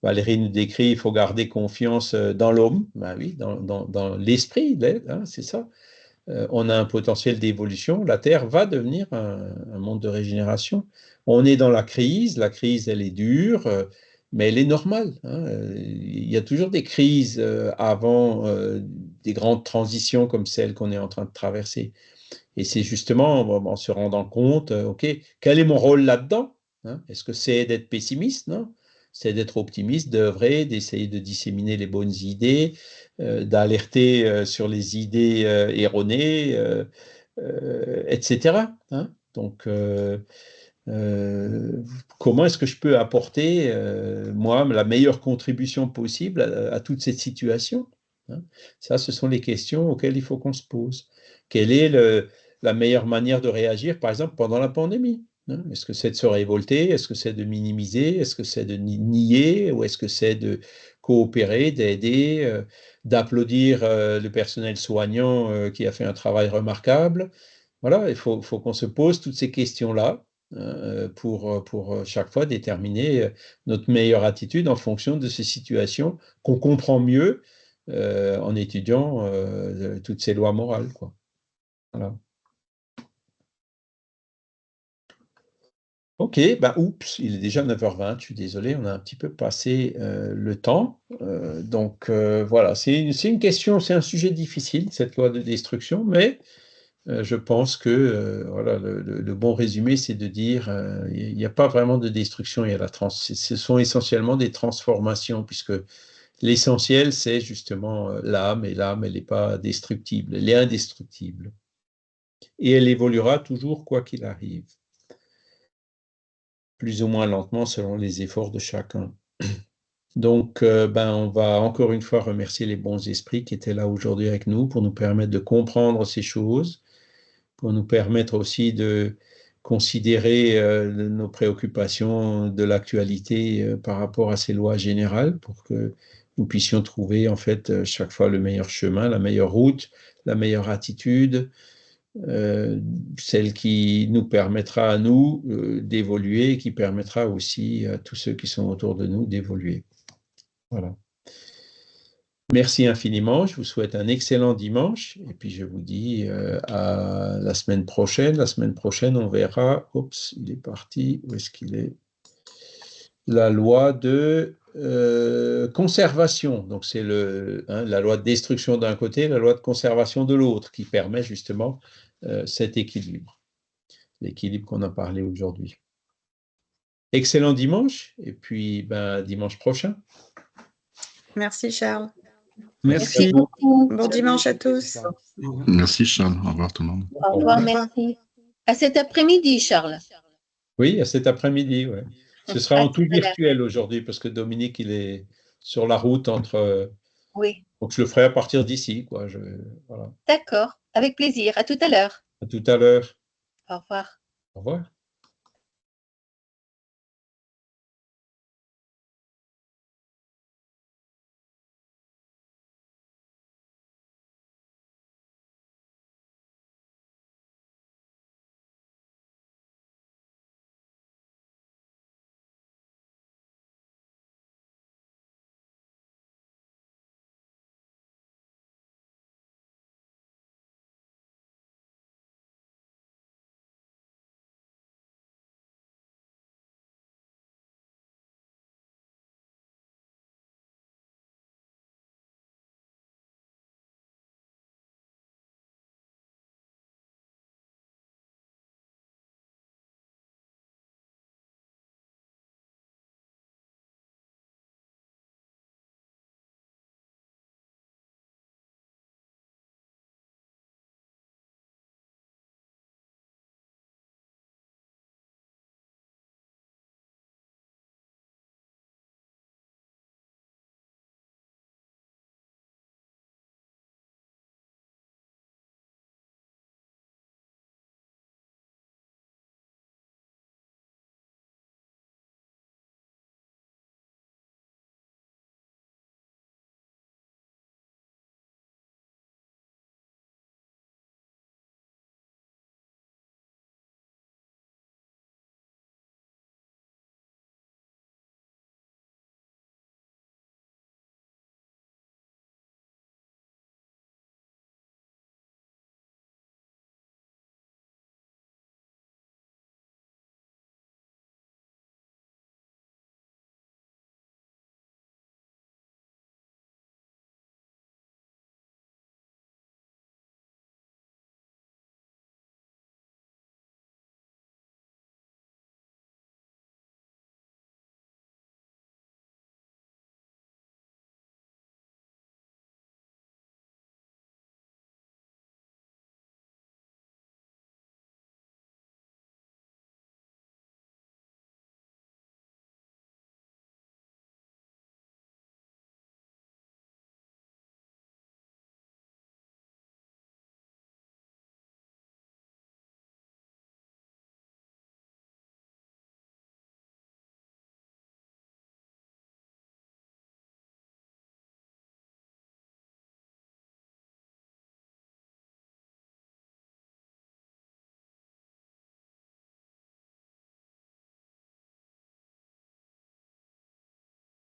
Valérie nous décrit, il faut garder confiance dans l'homme, ben oui, dans l'esprit, hein, c'est ça. On a un potentiel d'évolution, la Terre va devenir un monde de régénération. On est dans la crise elle est dure, mais elle est normale, hein. Il y a toujours des crises avant des grandes transitions comme celle qu'on est en train de traverser. Et c'est justement en se rendant compte, OK, quel est mon rôle là-dedans, hein? Est-ce que c'est d'être pessimiste? Non, c'est d'être optimiste, d'œuvrer, d'essayer de disséminer les bonnes idées, d'alerter sur les idées erronées, etc., hein? Donc, comment est-ce que je peux apporter, moi, la meilleure contribution possible à toute cette situation, hein? Ça, ce sont les questions auxquelles il faut qu'on se pose. Quelle est la meilleure manière de réagir, par exemple, pendant la pandémie, hein? Est-ce que c'est de se révolter? Est-ce que c'est de minimiser? Est-ce que c'est de nier? Ou est-ce que c'est de coopérer, d'aider, d'applaudir le personnel soignant qui a fait un travail remarquable? Voilà, il faut qu'on se pose toutes ces questions-là pour chaque fois déterminer notre meilleure attitude en fonction de ces situations qu'on comprend mieux en étudiant toutes ces lois morales, quoi. Voilà. Ok, ben oups, il est déjà 9h20, je suis désolé, on a un petit peu passé le temps. Donc voilà, c'est une question, c'est un sujet difficile, cette loi de destruction, mais je pense que voilà, le bon résumé, c'est de dire il n'y a pas vraiment de destruction, il y a ce sont essentiellement des transformations, puisque l'essentiel, c'est justement l'âme, et l'âme, elle n'est pas destructible, elle est indestructible. Et elle évoluera toujours quoi qu'il arrive, plus ou moins lentement selon les efforts de chacun. Donc, on va encore une fois remercier les bons esprits qui étaient là aujourd'hui avec nous pour nous permettre de comprendre ces choses, pour nous permettre aussi de considérer nos préoccupations de l'actualité par rapport à ces lois générales, pour que nous puissions trouver en fait chaque fois le meilleur chemin, la meilleure route, la meilleure attitude, celle qui nous permettra à nous d'évoluer et qui permettra aussi à tous ceux qui sont autour de nous d'évoluer. Voilà. Merci infiniment, je vous souhaite un excellent dimanche et puis je vous dis à la semaine prochaine. La semaine prochaine, on verra, oups, il est parti, où est-ce qu'il est? La loi de conservation, donc c'est la loi de destruction d'un côté, la loi de conservation de l'autre, qui permet justement cet équilibre. l'équilibre qu'on a parlé aujourd'hui. Excellent dimanche, et puis dimanche prochain. Merci Charles. Merci. beaucoup. Bon dimanche à tous. Merci Charles, au revoir tout le monde. Au revoir, merci. À cet après-midi, Charles. Oui, à cet après-midi, ouais. Ce sera À en tout tout à l'heure. virtuel aujourd'hui, parce que Dominique, il est sur la route entre... Oui, Donc, je le ferai à partir d'ici, quoi. Voilà. d'accord. Avec plaisir. À tout à l'heure. À tout à l'heure. Au revoir. Au revoir.